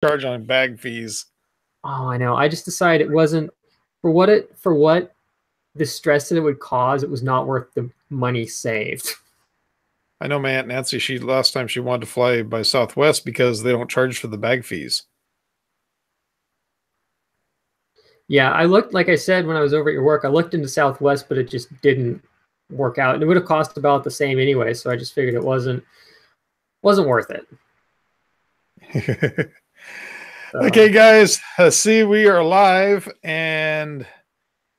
charge on bag fees. Oh, I know. I just decided it wasn't for what the stress that it would cause. It was not worth the money saved. I know my Aunt Nancy, she last time she wanted to fly by Southwest because they don't charge for the bag fees. Yeah, I looked, like I said, when I was over at your work, I looked into Southwest, but it just didn't work out. And it would have cost about the same anyway, so I just figured it wasn't worth it. Okay, guys, see, we are live, and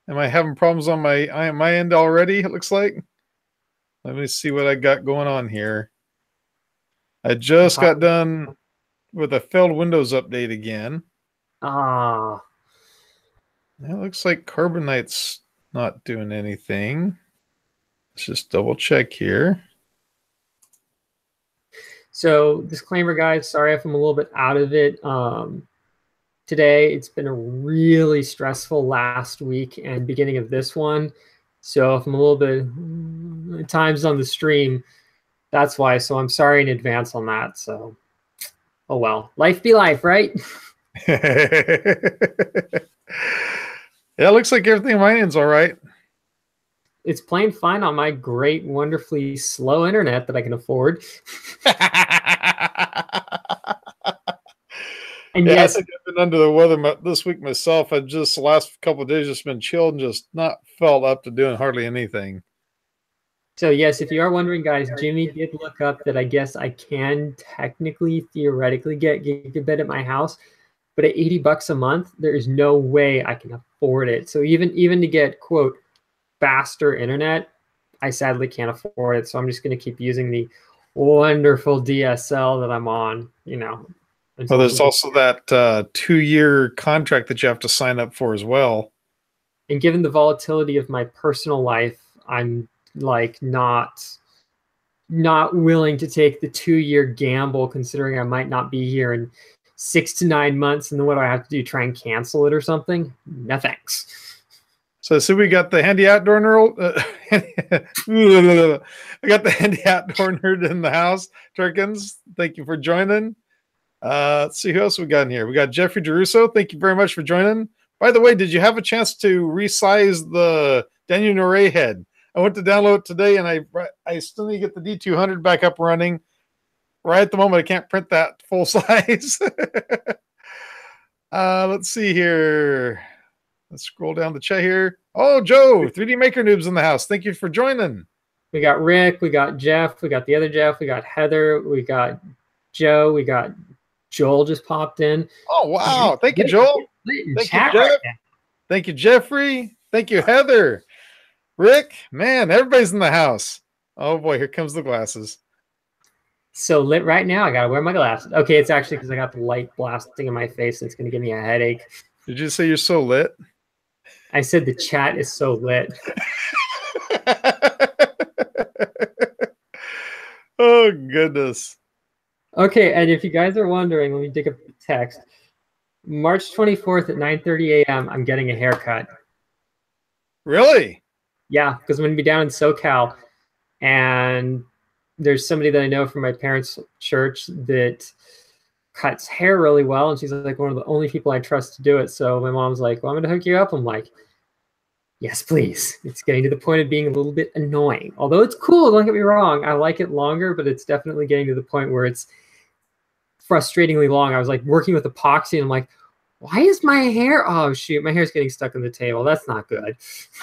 am I having problems on my end already? It looks like. Let me see what I got going on here. I just got done with a failed Windows update again. Ah. It looks like Carbonite's not doing anything. Let's just double check here. So, disclaimer, guys, sorry if I'm a little bit out of it. Today, it's been a really stressful last week and beginning of this one. So, if I'm a little bit at times on the stream, that's why. So, I'm sorry in advance on that. So, oh well. Life be life, right? Yeah, it looks like everything on my end's all right. It's playing fine on my great, wonderfully slow internet that I can afford. And yeah, yes, I think I've been under the weather this week myself. I've just the last couple of days just been chilled and just not felt up to doing hardly anything. So yes, if you are wondering, guys, Jimmy did look up that I guess I can technically, theoretically get gigabit at my house, but at $80 a month, there is no way I can afford it. So even to get quote faster internet, I sadly can't afford it. So I'm just going to keep using the wonderful DSL that I'm on. Well, there's also that 2-year contract that you have to sign up for as well. And given the volatility of my personal life, I'm like not willing to take the 2-year gamble, considering I might not be here in 6 to 9 months. And then what do I have to do? Try and cancel it or something? No thanks. So we got the handy outdoor nerd. I got the handy outdoor nerd in the house. Turkins, thank you for joining. Let's see who else we got in here. We got Jeffrey DeRusso. Thank you very much for joining. By the way, did you have a chance to resize the Daniel Noré head? I went to download it today, and I still need to get the D200 back up running. Right at the moment, I can't print that full size. Let's see here. Let's scroll down the chat here. Oh, Joe, 3D Maker Noobs in the house. Thank you for joining. We got Rick. We got Jeff. We got the other Jeff. We got Heather. We got Joe. We got Joel just popped in. Oh, wow. Thank you, Joel. Thank you, Jeff. Thank you, Jeffrey. Thank you, Heather. Rick, man, everybody's in the house. Oh, boy, here comes the glasses. So lit right now. I got to wear my glasses. Okay, it's actually because I got the light blasting in my face, and it's going to give me a headache. Did you say you're so lit? I said the chat is so lit. Oh, goodness. Okay, and if you guys are wondering, let me dig up the text. March 24th at 9:30 a.m., I'm getting a haircut. Really? Yeah, because I'm going to be down in SoCal, and there's somebody that I know from my parents' church that cuts hair really well, and she's like one of the only people I trust to do it. So my mom's like, well, I'm going to hook you up. I'm like, yes, please. It's getting to the point of being a little bit annoying. Although it's cool, don't get me wrong. I like it longer, but it's definitely getting to the point where it's frustratingly long. I was like working with epoxy, and I'm like, why is my hair? Oh, shoot, my hair's getting stuck on the table. That's not good.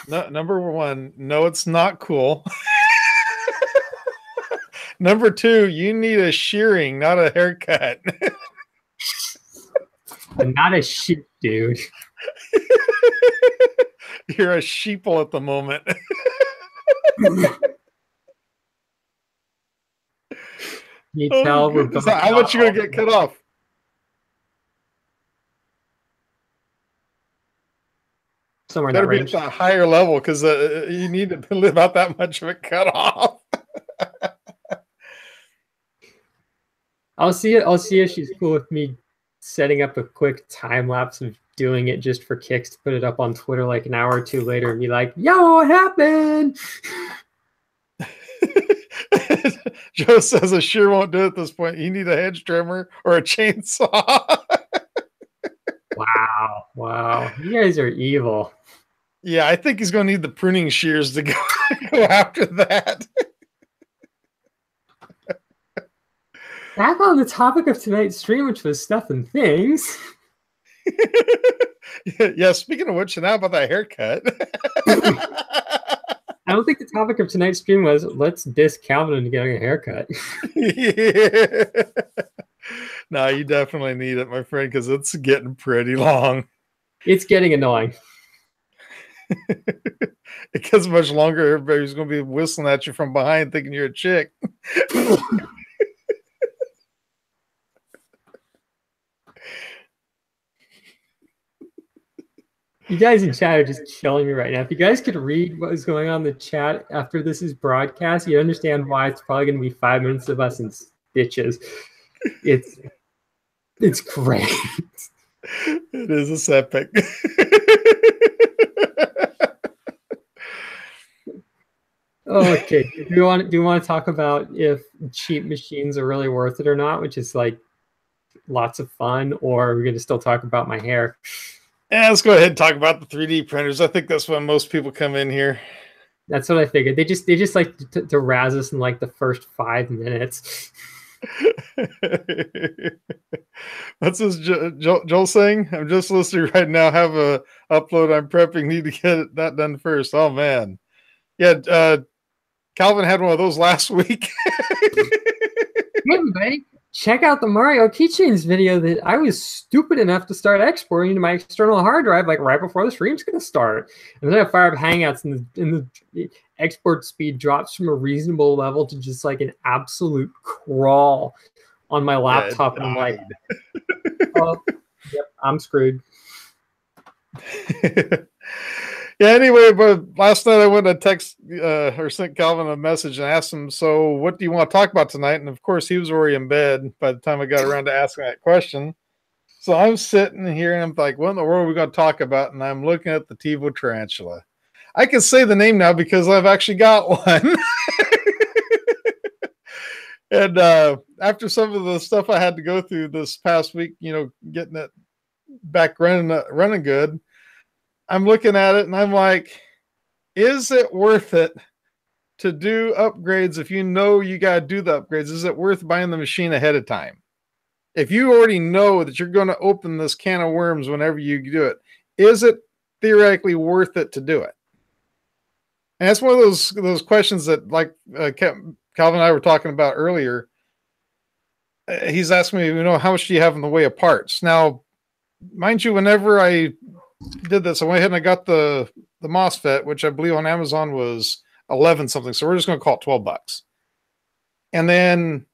No, number one, no, it's not cool. Number two, you need a shearing, not a haircut. I'm not a shit dude. You're a sheeple at the moment. You tell we're both how much you gonna get cut off? Somewhere in better that range. Be at a higher level, because you need to live out that much of it cut off. I'll see if she's cool with me setting up a quick time lapse of doing it just for kicks to put it up on Twitter like an hour or two later and be like, yo, what happened? Joe says I sure won't do it at this point. You need a hedge trimmer or a chainsaw. You guys are evil. Yeah, I think he's going to need the pruning shears to go, go after that. Back on the topic of tonight's stream, which was stuff and things. Yeah, speaking of which, now about that haircut. I don't think the topic of tonight's stream was let's diss Calvin into getting a haircut. Yeah. No, you definitely need it, my friend, because it's getting pretty long. It's getting annoying. It gets much longer. Everybody's going to be whistling at you from behind thinking you're a chick. You guys in chat are just killing me right now. If you guys could read what is going on in the chat after this is broadcast, you understand why it's probably going to be 5 minutes of us in stitches. It's great. It is a epic. Okay. Do you want to talk about if cheap machines are really worth it or not, which is like lots of fun, or are we going to still talk about my hair? Yeah, let's go ahead and talk about the 3D printers. I think that's when most people come in here. That's what I figured. They just like to razz us in like the first 5 minutes. What's this Joel saying? I'm just listening right now. Have a upload I'm prepping. Need to get that done first. Oh man. Yeah, Calvin had one of those last week. Hey everybody, check out the Mario Keychains video that I was stupid enough to start exporting to my external hard drive like right before the stream's gonna start. And then I fire up Hangouts and the export speed drops from a reasonable level to just like an absolute crawl on my laptop. And I'm like, oh, yep, I'm screwed. Yeah, anyway, but last night I went to text or sent Calvin a message and asked him, so what do you want to talk about tonight? And of course, he was already in bed by the time I got around to asking that question. So I'm sitting here and I'm like, what in the world are we going to talk about? And I'm looking at the Tevo Tarantula. I can say the name now because I've actually got one. And after some of the stuff I had to go through this past week, you know, getting it back running good, I'm looking at it and I'm like, is it worth it to do upgrades if you know you got to do the upgrades? Is it worth buying the machine ahead of time? If you already know that you're going to open this can of worms whenever you do it, is it theoretically worth it to do it? And that's one of those questions that, like Calvin and I were talking about earlier. He's asking me, you know, how much do you have in the way of parts? Now, mind you, whenever I did this, I went ahead and I got the MOSFET, which I believe on Amazon was 11 something. So we're just going to call it $12. And then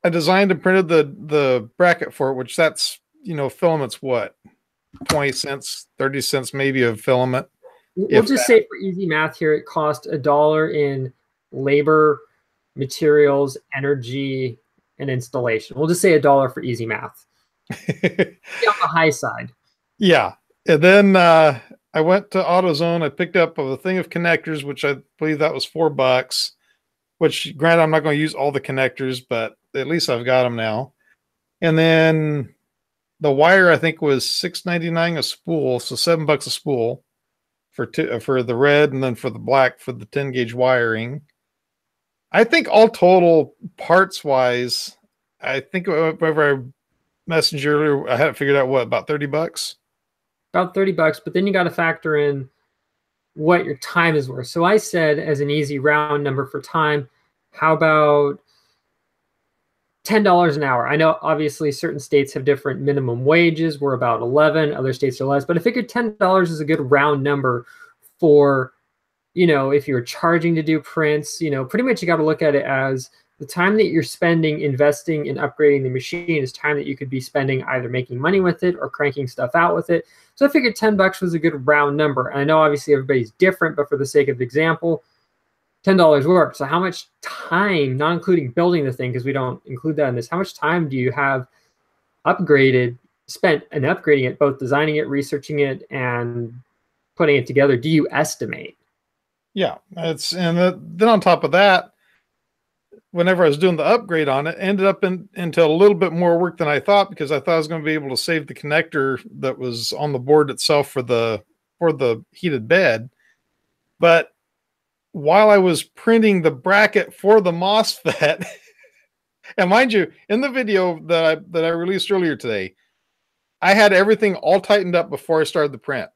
I designed and printed the bracket for it, which that's, you know, filament's what, 20 cents, 30 cents maybe of filament. We'll just say for easy math here, it cost $1 in labor, materials, energy, and installation. We'll just say $1 for easy math. On the high side. Yeah. And then I went to AutoZone. I picked up a thing of connectors, which I believe that was $4. Which, granted, I'm not going to use all the connectors, but at least I've got them now. And then the wire, I think, was $6.99 a spool, so $7 a spool for the red, and then for the black for the 10 gauge wiring. I think all total, parts wise, I think whatever I messaged earlier, I had it figured out what, about $30. About $30, but then you got to factor in what your time is worth. So I said, as an easy round number for time, how about $10 an hour? I know obviously certain states have different minimum wages. We're about 11, other states are less, but I figured $10 is a good round number for, you know, if you're charging to do prints, you know, pretty much you got to look at it as the time that you're spending investing in upgrading the machine is time that you could be spending either making money with it or cranking stuff out with it. So I figured $10 was a good round number. And I know obviously everybody's different, but for the sake of example, $10 works. So how much time, not including building the thing, because we don't include that in this, how much time do you have spent in upgrading it, both designing it, researching it, and putting it together, do you estimate? Yeah, then on top of that, whenever I was doing the upgrade on it, ended up into a little bit more work than I thought, because I thought I was going to be able to save the connector that was on the board itself for the heated bed. But while I was printing the bracket for the MOSFET, and mind you, in the video that I released earlier today, I had everything all tightened up before I started the print.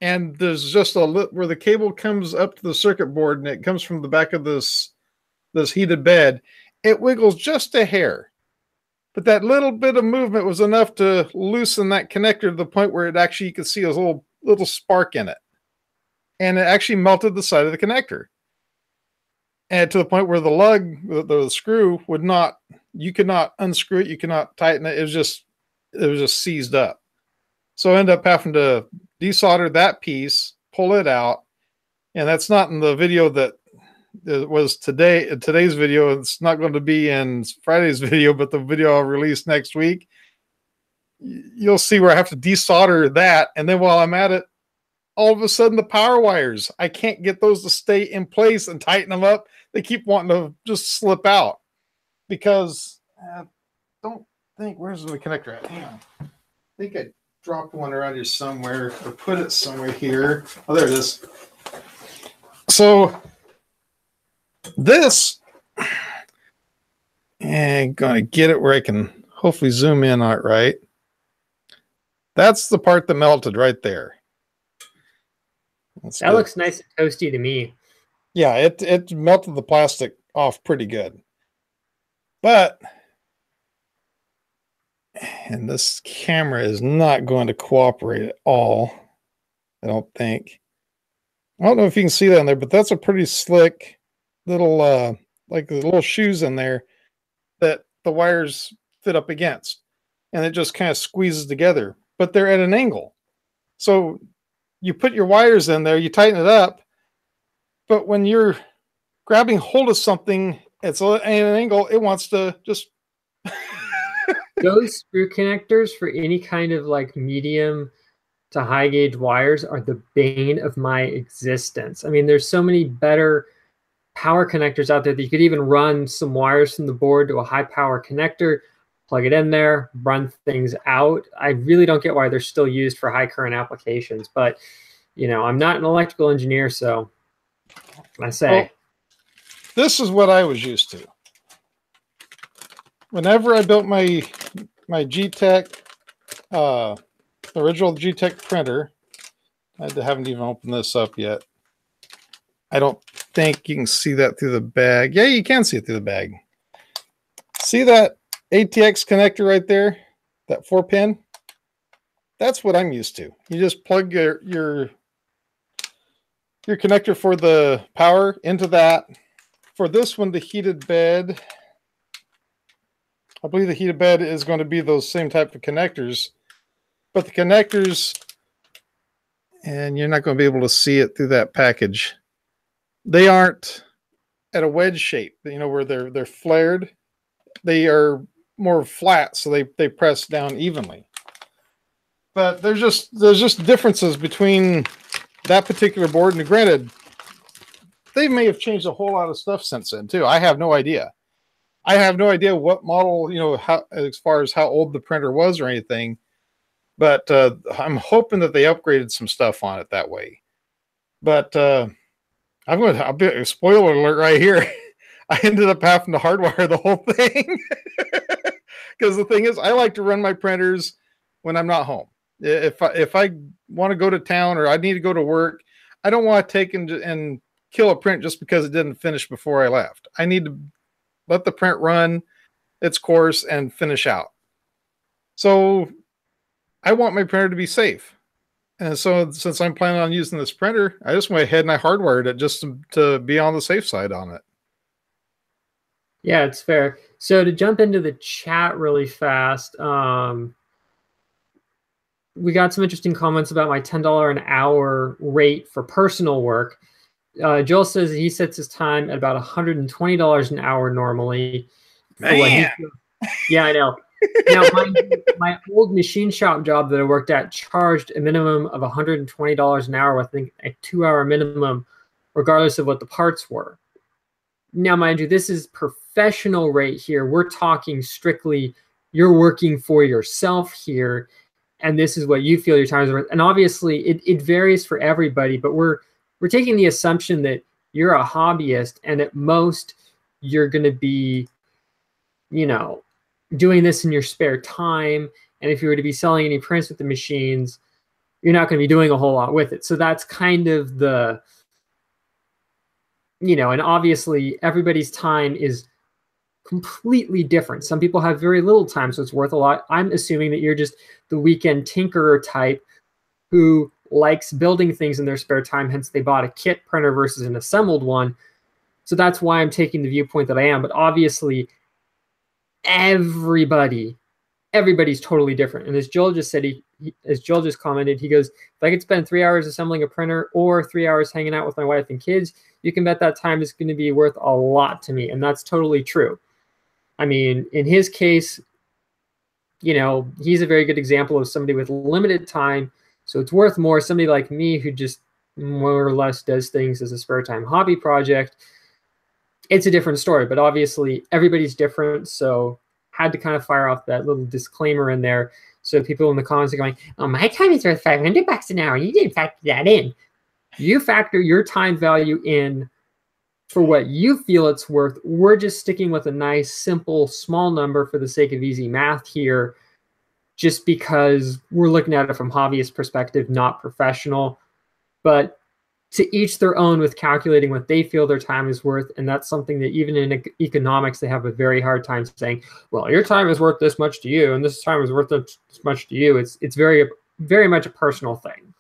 And there's just where the cable comes up to the circuit board, and it comes from the back of this heated bed, it wiggles just a hair. But that little bit of movement was enough to loosen that connector to the point where it actually, you could see a little spark in it. And it actually melted the side of the connector. And to the point where the lug, the screw would not, you could not unscrew it, you could not tighten it. It was just seized up. So I ended up having to desolder that piece, pull it out. And that's not in the video that it was today's video. It's not going to be in Friday's video, but the video I'll release next week, you'll see where I have to desolder that. And then while I'm at it, all of a sudden the power wires, I can't get those to stay in place and tighten them up. They keep wanting to just slip out because don't think, where's the connector at? Hang on. I think I dropped one around here somewhere, or put it somewhere here. Oh, there it is. So this, and gonna get it where I can hopefully zoom in on it right. That's the part that melted right there. That looks nice and toasty to me. Yeah, it melted the plastic off pretty good. But, and this camera is not going to cooperate at all, I don't think. I don't know if you can see that in there, but that's a pretty slick little, like the little shoes in there that the wires fit up against. And it just kind of squeezes together, but they're at an angle. So you put your wires in there, you tighten it up, but when you're grabbing hold of something, it's at an angle, it wants to just... Those screw connectors for any kind of like medium to high gauge wires are the bane of my existence. I mean, there's so many better power connectors out there that you could even run some wires from the board to a high power connector, plug it in there, run things out. I really don't get why they're still used for high current applications, but you know, I'm not an electrical engineer, so I say. Well, this is what I was used to. Whenever I built my G-Tech, original G-Tech printer, I haven't even opened this up yet. I don't think you can see that through the bag. Yeah, you can see it through the bag. See that ATX connector right there? That 4-pin? That's what I'm used to. You just plug your connector for the power into that. For this one, the heated bed, I believe the heated bed is going to be those same type of connectors, but the connectors, and you're not going to be able to see it through that package, they aren't at a wedge shape, you know, where they're flared. They are more flat, so they press down evenly. But there's just differences between that particular board, and granted, they may have changed a whole lot of stuff since then too. I have no idea. I have no idea what model, you know, how, as far as how old the printer was or anything, but I'm hoping that they upgraded some stuff on it that way. But I'll be a spoiler alert right here. I ended up having to hardwire the whole thing because the thing is, I like to run my printers when I'm not home. If I want to go to town or I need to go to work, I don't want to take and kill a print just because it didn't finish before I left. I need to let the print run its course and finish out. So I want my printer to be safe. And so since I'm planning on using this printer, I just went ahead and I hardwired it just to be on the safe side on it. Yeah, it's fair. So to jump into the chat really fast, we got some interesting comments about my $10 an hour rate for personal work. Joel says he sets his time at about $120 an hour normally. Man. Yeah, I know. Now, my old machine shop job that I worked at charged a minimum of $120 an hour with, I think, a 2-hour minimum, regardless of what the parts were. Now, mind you, this is professional right here. We're talking strictly, you're working for yourself here, and this is what you feel your time is worth. And obviously, it varies for everybody, but we're taking the assumption that you're a hobbyist, and at most, you're going to be, you know, doing this in your spare time. And if you were to be selling any prints with the machines, you're not going to be doing a whole lot with it. So that's kind of the, you know, and obviously everybody's time is completely different. Some people have very little time, so it's worth a lot. I'm assuming that you're just the weekend tinkerer type who likes building things in their spare time, hence they bought a kit printer versus an assembled one. So that's why I'm taking the viewpoint that I am. But obviously, everybody's totally different. And as Joel just said, as Joel just commented, he goes, if I could spend 3 hours assembling a printer or 3 hours hanging out with my wife and kids, you can bet that time is going to be worth a lot to me. And that's totally true. I mean, in his case, you know, he's a very good example of somebody with limited time. So it's worth more. Somebody like me who just more or less does things as a spare time hobby project, it's a different story. But obviously everybody's different. So had to kind of fire off that little disclaimer in there. So people in the comments are going, oh, my time is worth $500 an hour. You didn't factor that in. You factor your time value in for what you feel it's worth. We're just sticking with a nice, simple, small number for the sake of easy math here, just because we're looking at it from hobbyist perspective, not professional. But to each their own with calculating what they feel their time is worth. And that's something that even in economics, they have a very hard time saying, well, your time is worth this much to you, and this time is worth this much to you. It's very, very much a personal thing.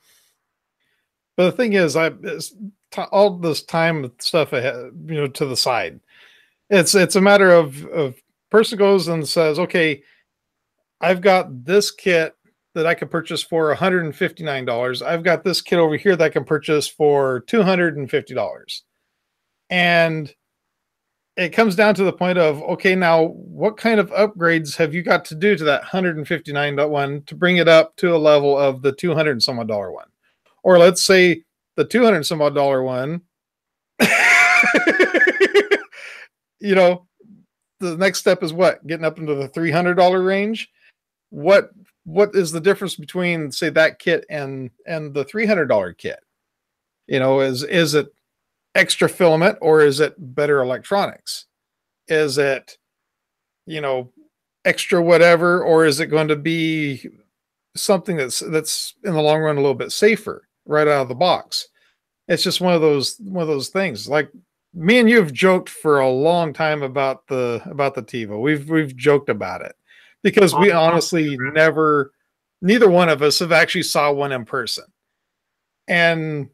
But the thing is, all this time stuff ahead, you know, to the side. It's a matter of person goes and says, okay, I've got this kit that I can purchase for $159. I've got this kit over here that I can purchase for $250. And it comes down to the point of, okay, now what kind of upgrades have you got to do to that $159 one to bring it up to a level of the $200 and some odd dollar one? Or let's say the $200 and some odd dollar one, you know, the next step is what? Getting up into the $300 range. What is the difference between, say, that kit and the $300 kit? You know, is it extra filament, or is it better electronics? Is it, you know, extra whatever, or is it going to be something that's in the long run a little bit safer right out of the box? It's just one of those things. Like me and you have joked for a long time about the TiVo. We've joked about it because we honestly neither one of us have actually saw one in person. And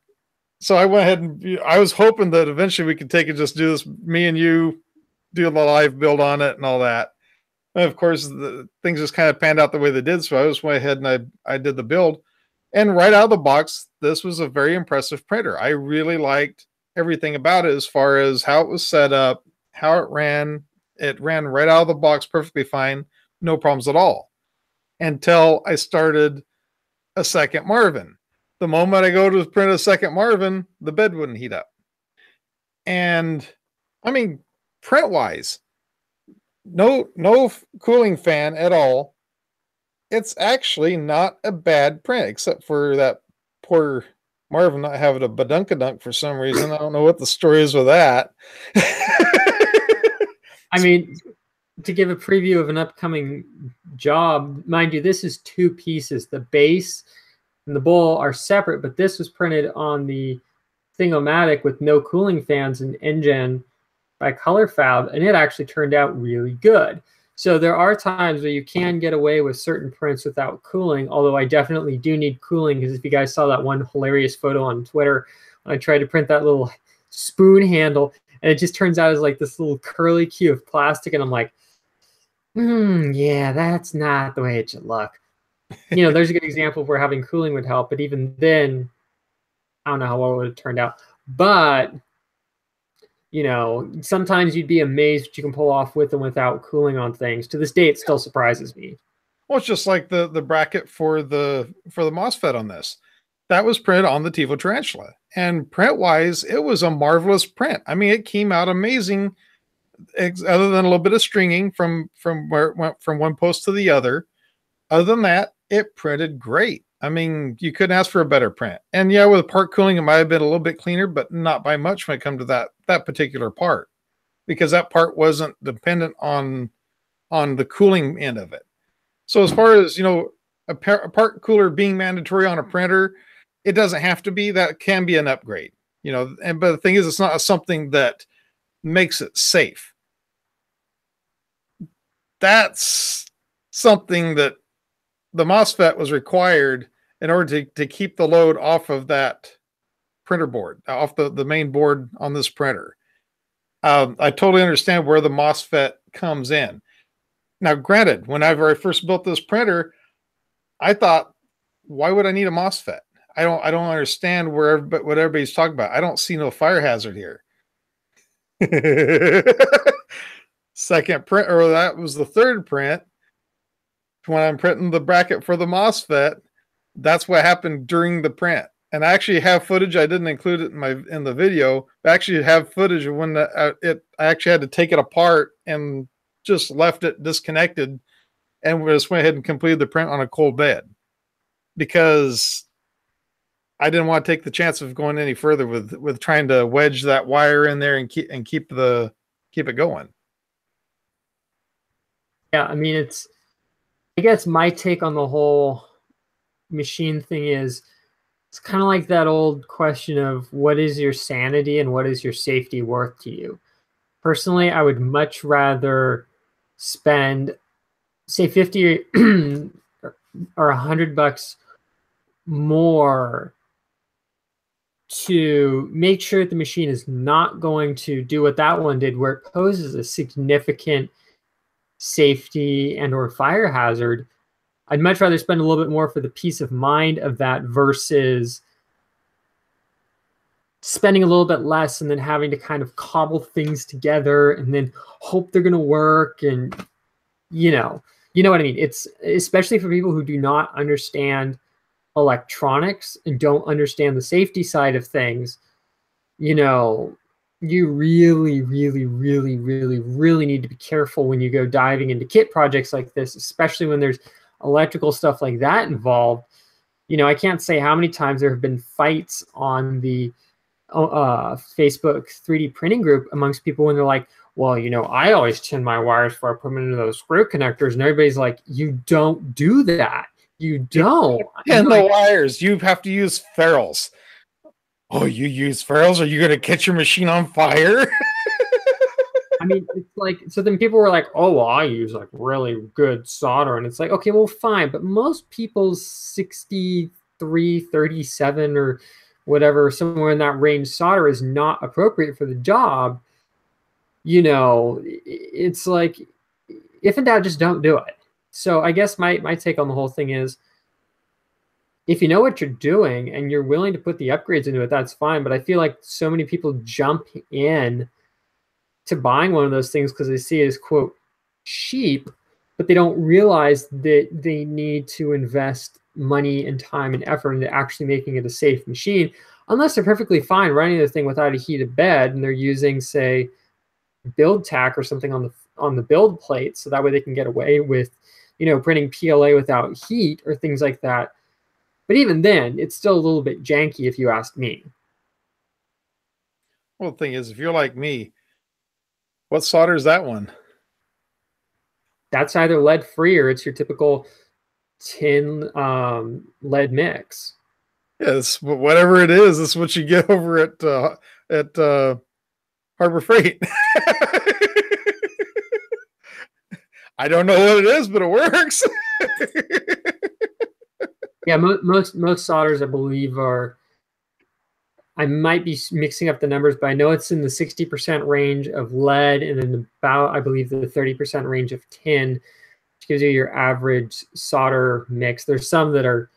so I went ahead and I was hoping that eventually we could take and just do this, me and you do the live build on it and all that. And of course, the things just kind of panned out the way they did. So I just went ahead and I did the build. And right out of the box, this was a very impressive printer. I really liked everything about it as far as how it was set up, how it ran. It ran right out of the box perfectly fine, no problems at all, until I started a second Marvin. The moment I go to print a second Marvin, the bed wouldn't heat up. And I mean, print-wise, no cooling fan at all. It's actually not a bad print, except for that poor Marvin not having a badunkadunk for some reason. I don't know what the story is with that. I mean, to give a preview of an upcoming job, mind you, this is two pieces. The base and the bowl are separate, but this was printed on the Thingomatic with no cooling fans and engine by ColorFab, and it actually turned out really good. So there are times where you can get away with certain prints without cooling, although I definitely do need cooling, because if you guys saw that one hilarious photo on Twitter, when I tried to print that little spoon handle, and it just turns out as like this little curly cue of plastic, and I'm like, yeah, that's not the way it should look. You know, there's a good example of where having cooling would help, but even then, I don't know how well it would have turned out. But you know, sometimes you'd be amazed what you can pull off with and without cooling on things. To this day, it still surprises me. Well, it's just like the bracket for the MOSFET on this. that was printed on the Tivo Tarantula. And print wise, it was a marvelous print. I mean, it came out amazing, other than a little bit of stringing from where it went from one post to the other. Other than that, it printed great. I mean, you couldn't ask for a better print. And yeah, with part cooling, it might have been a little bit cleaner, but not by much when it comes to that particular part, because that part wasn't dependent on the cooling end of it. So as far as, a part cooler being mandatory on a printer, it doesn't have to be. That can be an upgrade, but the thing is, it's not something that makes it safe. That's something that the MOSFET was required in order to keep the load off of that printer board, off the main board on this printer. I totally understand where the MOSFET comes in. Now, granted, whenever I first built this printer, I thought, why would I need a MOSFET? I don't understand what everybody's talking about. I don't see no fire hazard here. Second print, or that was the third print. When I'm printing the bracket for the MOSFET, that's what happened during the print. And I actually have footage. I didn't include it in the video. I actually have footage of when I actually had to take it apart and just left it disconnected, and we just went ahead and completed the print on a cold bed, because I didn't want to take the chance of going any further with trying to wedge that wire in there and keep it going. Yeah, I mean, I guess my take on the whole machine thing is, it's kind of like that old question of what is your sanity and what is your safety worth to you. Personally, I would much rather spend, say, 50 or $100 more to make sure that the machine is not going to do what that one did, where it poses a significant safety and or fire hazard. I'd much rather spend a little bit more for the peace of mind of that versus spending a little bit less and then having to kind of cobble things together and then hope they're going to work. And you know what I mean? It's especially for people who do not understand electronics and don't understand the safety side of things. You really, really, really, really, really need to be careful when you go diving into kit projects like this, especially when there's electrical stuff like that involved. I can't say how many times there have been fights on the Facebook 3D printing group amongst people when they're like, well, I always tin my wires before I put them into those screw connectors. And everybody's like, you don't do that. You don't. And the wires, you have to use ferrules. Oh, you use ferrules? Are you going to catch your machine on fire? I mean, it's like, so then people were like, oh, well, I use like really good solder. And it's like, okay, well, fine. But most people's 63, 37 or whatever, somewhere in that range solder is not appropriate for the job. It's like, if in doubt, just don't do it. So I guess my take on the whole thing is, if you know what you're doing and you're willing to put the upgrades into it, that's fine. But I feel like so many people jump in to buying one of those things because they see it as, quote, cheap, but they don't realize that they need to invest money and time and effort into actually making it a safe machine, unless they're perfectly fine running the thing without a heated bed and they're using, say, build tack or something on the build plate, so that way they can get away with, printing PLA without heat or things like that. But even then, it's still a little bit janky if you ask me. Well, the thing is, if you're like me, what solder is that one? That's either lead free or it's your typical tin lead mix. Yes, but whatever it is, it's what you get over at Harbor Freight. I don't know what it is, but it works. Yeah, most solders, I believe, I might be mixing up the numbers, but I know it's in the 60% range of lead and then about, I believe, the 30% range of tin, which gives you your average solder mix. There's some that are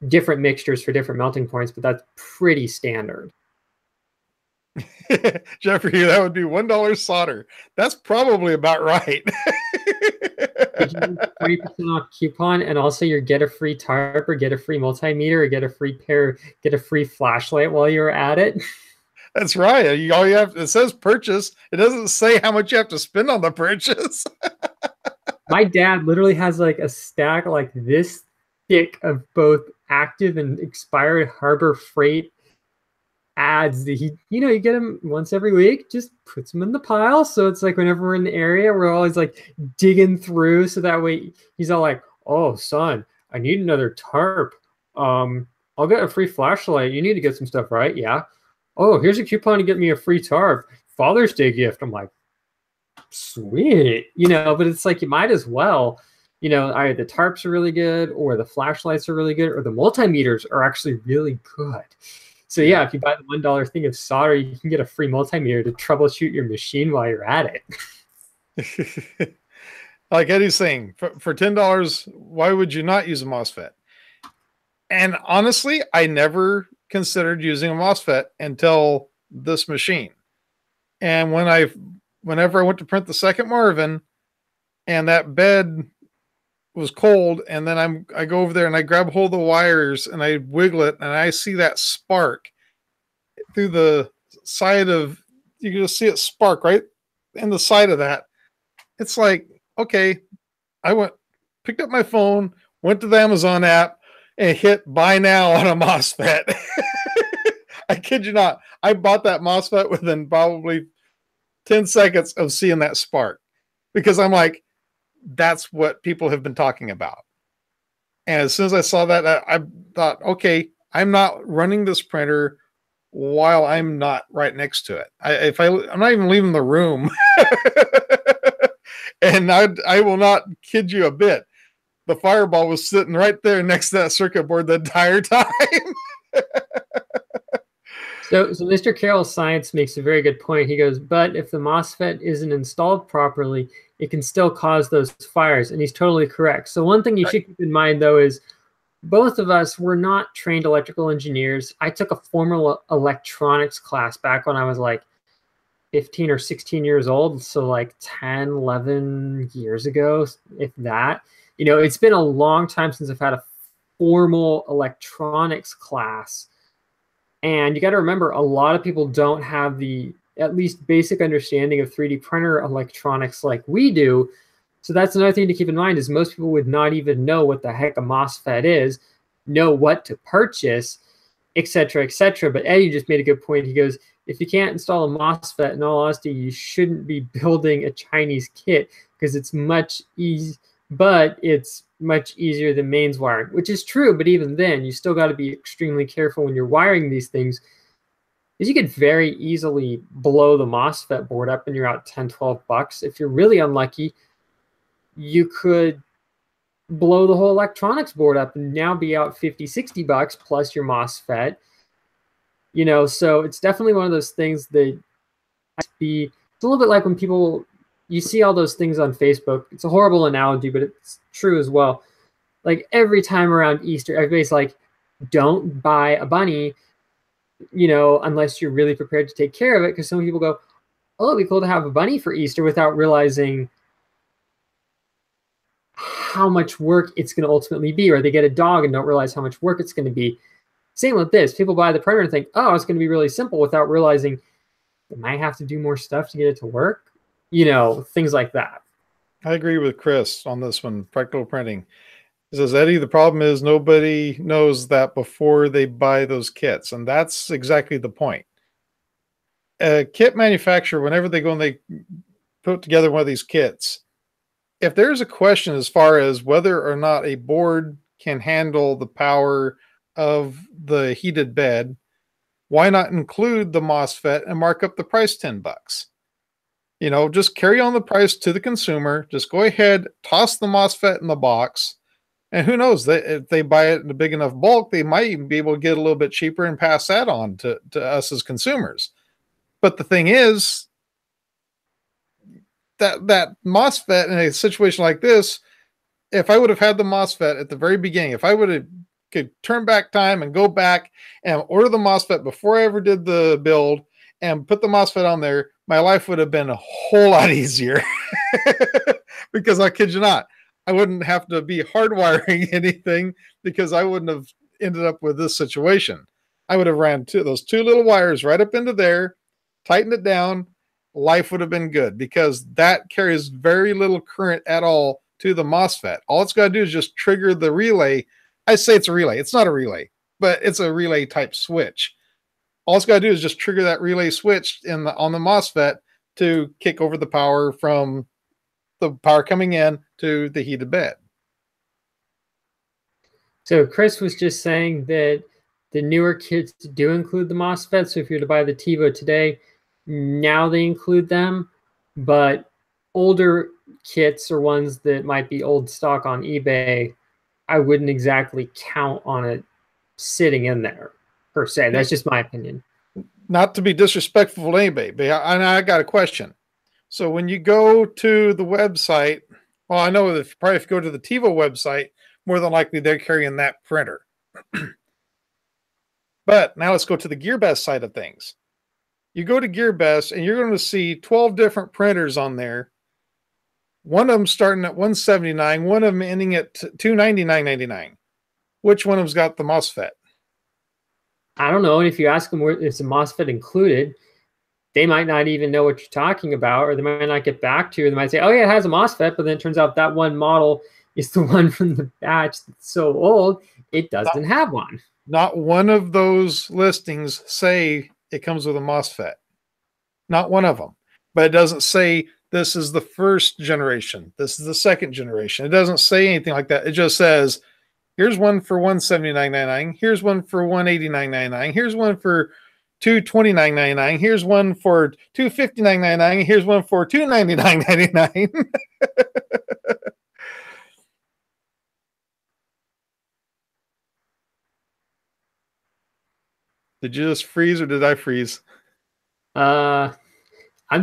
different mixtures for different melting points, but that's pretty standard. Jeffrey, that would be $1 solder. That's probably about right. Did you use the 20% off coupon and also your get a free tarp or get a free multimeter or get a free flashlight while you were at it? That's right. All you have, it says purchase. It doesn't say how much you have to spend on the purchase. My dad literally has like a stack like this thick of both active and expired Harbor Freight ads that you get them once every week, just puts them in the pile. So it's like whenever we're in the area, we're always like digging through. So that way he's all like, oh, son, I need another tarp. I'll get a free flashlight. You need to get some stuff, right? Yeah. Oh, here's a coupon to get me a free tarp. Father's Day gift. I'm like, sweet. But it's like, you might as well, either the tarps are really good or the flashlights are really good or the multimeters are actually really good. So yeah, if you buy the $1 thing of solder, you can get a free multimeter to troubleshoot your machine while you're at it. Like Eddie's saying, for $10, why would you not use a MOSFET? And honestly, I never considered using a MOSFET until this machine. And whenever I went to print the second Marvin, and that bed was cold, and then I go over there and I grab hold of the wires and I wiggle it and I see that spark through the side of, you can just see it spark right in the side of that. It's like, okay, I picked up my phone, went to the Amazon app and hit buy now on a MOSFET. I kid you not. I bought that MOSFET within probably 10 seconds of seeing that spark, because I'm like, that's what people have been talking about. And as soon as I saw that, I thought, okay, I'm not running this printer while I'm not right next to it. I'm not even leaving the room. And I will not kid you a bit. The Fireball was sitting right there next to that circuit board the entire time. So Mr. Carroll Science makes a very good point. He goes, but if the MOSFET isn't installed properly, it can still cause those fires. And he's totally correct. So one thing you should keep in mind, though, is both of us were not trained electrical engineers. I took a formal electronics class back when I was like 15 or 16 years old. So like 10, 11 years ago, if that. It's been a long time since I've had a formal electronics class. And you got to remember, a lot of people don't have the at least basic understanding of 3D printer electronics like we do. So that's another thing to keep in mind, is most people would not even know what the heck a MOSFET is, know what to purchase, et cetera, et cetera. But Eddie just made a good point. He goes, if you can't install a MOSFET, in all honesty, you shouldn't be building a Chinese kit, because it's much easier than mains wiring, which is true. But even then, you still got to be extremely careful when you're wiring these things, because you could very easily blow the MOSFET board up and you're out 10, 12 bucks. If you're really unlucky, you could blow the whole electronics board up and now be out 50, 60 bucks plus your MOSFET. So it's definitely one of those things that it's a little bit like when you see all those things on Facebook. It's a horrible analogy, but it's true as well. Like every time around Easter, everybody's like, don't buy a bunny, unless you're really prepared to take care of it. Because some people go, oh, it'd be cool to have a bunny for Easter, without realizing how much work it's going to ultimately be. Or they get a dog and don't realize how much work it's going to be. Same with this. People buy the printer and think, oh, it's going to be really simple, without realizing they might have to do more stuff to get it to work. Things like that. I agree with Chris on this one, practical printing. He says, Eddie, the problem is nobody knows that before they buy those kits. And that's exactly the point. A kit manufacturer, whenever they go and they put together one of these kits, if there's a question as far as whether or not a board can handle the power of the heated bed, why not include the MOSFET and mark up the price $10? Just carry on the price to the consumer. Just go ahead, toss the MOSFET in the box. And who knows, if they buy it in a big enough bulk, they might even be able to get a little bit cheaper and pass that on to us as consumers. But the thing is, that MOSFET in a situation like this, if I would have had the MOSFET at the very beginning, if I could turn back time and go back and order the MOSFET before I ever did the build and put the MOSFET on there, my life would have been a whole lot easier. Because I kid you not, I wouldn't have to be hardwiring anything because I wouldn't have ended up with this situation. I would have ran those two little wires right up into there, tightened it down. Life would have been good because that carries very little current at all to the MOSFET. All it's got to do is just trigger the relay. I say it's a relay. It's not a relay, but it's a relay type switch. All it's got to do is just trigger that relay switch on the MOSFET to kick over the power from the power coming in to the heated bed. So Chris was just saying that the newer kits do include the MOSFET. So if you were to buy the TiVo today, now they include them, but older kits or ones that might be old stock on eBay, I wouldn't exactly count on it sitting in there per se. That's just my opinion. Not to be disrespectful to anybody, but I got a question. So when you go to the website, well, I know that probably if you go to the TiVo website, more than likely they're carrying that printer. But now let's go to the GearBest side of things. You go to GearBest and you're going to see 12 different printers on there. One of them starting at $179, one of them ending at $299.99. Which one of them's got the MOSFET? I don't know. And if you ask them where is the MOSFET included, they might not even know what you're talking about, or they might not get back to you. They might say, oh yeah, it has a MOSFET, but then it turns out that one model is the one from the batch that's so old, it doesn't have one. Not one of those listings say it comes with a MOSFET. Not one of them. But it doesn't say this is the first generation. This is the second generation. It doesn't say anything like that. It just says, here's one for $179.99. Here's one for $189.99. Here's one for $229.99. Here's one for $259.99. Here's one for $299.99. Did you just freeze or did I freeze? I'm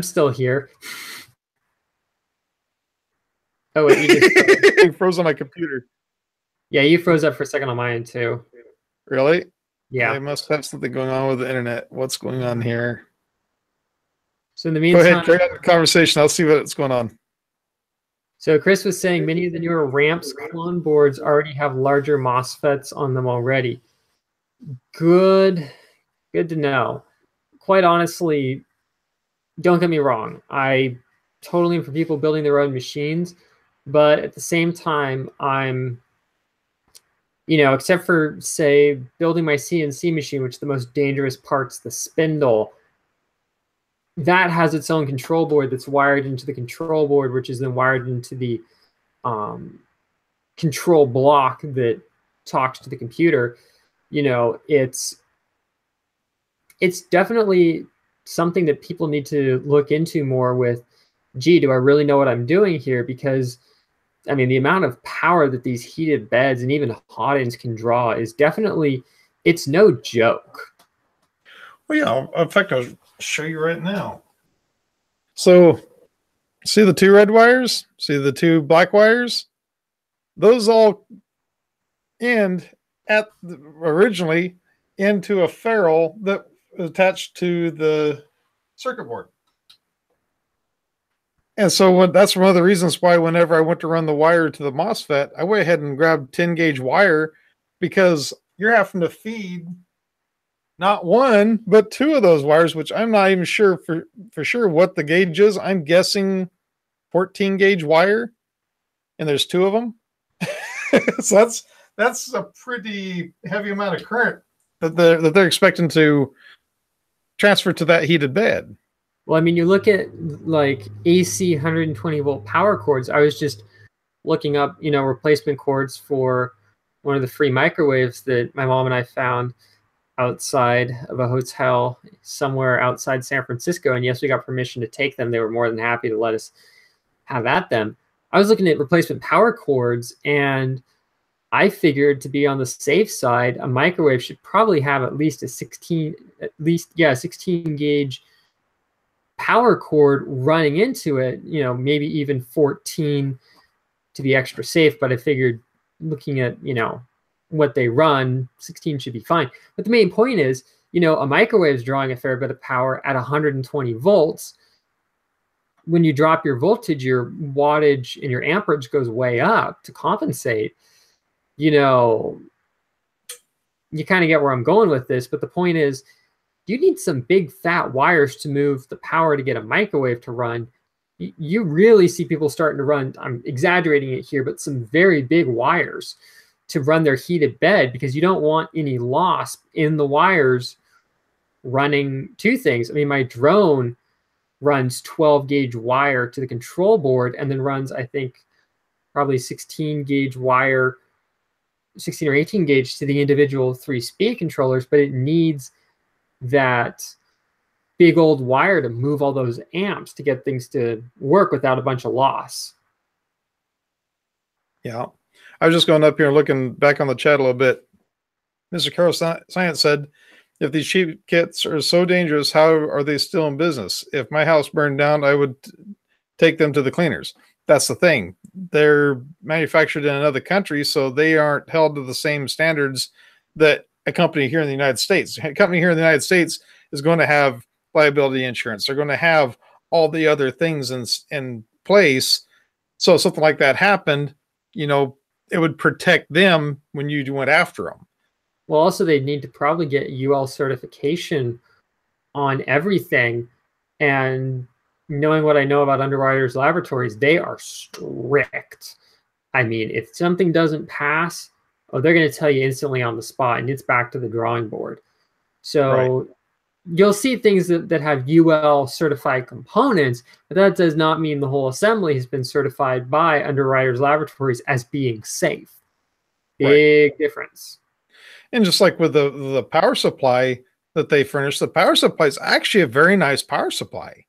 still here. Oh, wait, you just it froze on my computer. Yeah, you froze up for a second on mine too. Really? Yeah. I must have something going on with the internet. What's going on here? So in the meantime, go ahead, carry on the conversation. I'll see what's going on. So Chris was saying many of the newer ramps clone boards already have larger MOSFETs on them already. Good to know. Quite honestly, don't get me wrong. I totally am for people building their own machines, but at the same time, I'm, except for, say, building my CNC machine, which the most dangerous part's the spindle, that has its own control board that's wired into the control board, which is then wired into the control block that talks to the computer. It's definitely something that people need to look into more with, gee, do I really know what I'm doing here? Because, I mean, the amount of power that these heated beds and even hot ends can draw is definitely, it's no joke. Well, yeah, in fact, I'll show you right now. So, see the two red wires? See the two black wires? Those all end originally into a ferrule that was attached to the circuit board. And so that's one of the reasons why whenever I went to run the wire to the MOSFET, I went ahead and grabbed 10 gauge wire, because you're having to feed not one, but two of those wires, which I'm not even sure for sure what the gauge is. I'm guessing 14 gauge wire, and there's two of them. So that's a pretty heavy amount of current that they're expecting to transfer to that heated bed. Well, I mean, you look at like AC 120 volt power cords. I was just looking up, replacement cords for one of the free microwaves that my mom and I found outside of a hotel somewhere outside San Francisco. And yes, we got permission to take them. They were more than happy to let us have at them. I was looking at replacement power cords, and I figured, to be on the safe side, a microwave should probably have at least a 16 gauge power cord running into it, maybe even 14 to be extra safe. But I figured, looking at, what they run, 16 should be fine. But the main point is, a microwave is drawing a fair bit of power at 120 volts. when you drop your voltage, your wattage and your amperage goes way up to compensate. You know, you kind of get where I'm going with this, but the point is, you need some big fat wires to move the power to get a microwave to run. You really see people starting to run, I'm exaggerating it here, but some very big wires to run their heated bed, because you don't want any loss in the wires running two things. I mean, my drone runs 12 gauge wire to the control board, and then runs, I think, probably 16 gauge wire, 16 or 18 gauge to the individual 3-speed controllers, but it needs that big old wire to move all those amps to get things to work without a bunch of loss. Yeah. I was just going up here and looking back on the chat a little bit. Mr. Carol Science said, if these cheap kits are so dangerous, how are they still in business? If my house burned down, I would take them to the cleaners. That's the thing. They're manufactured in another country, so they aren't held to the same standards that a company here in the United States. A company here in the United States is going to have liability insurance. They're going to have all the other things in place. So if something like that happened, you know, it would protect them when you went after them. Well, also they need to probably get UL certification on everything. And knowing what I know about Underwriters Laboratories, they are strict. I mean, if something doesn't pass, oh, they're going to tell you instantly on the spot, and it's back to the drawing board. So right. You'll see things that have UL certified components, but that does not mean the whole assembly has been certified by Underwriters Laboratories as being safe. Big right. difference. And just like with the power supply that they furnish, the power supply is actually a very nice power supply.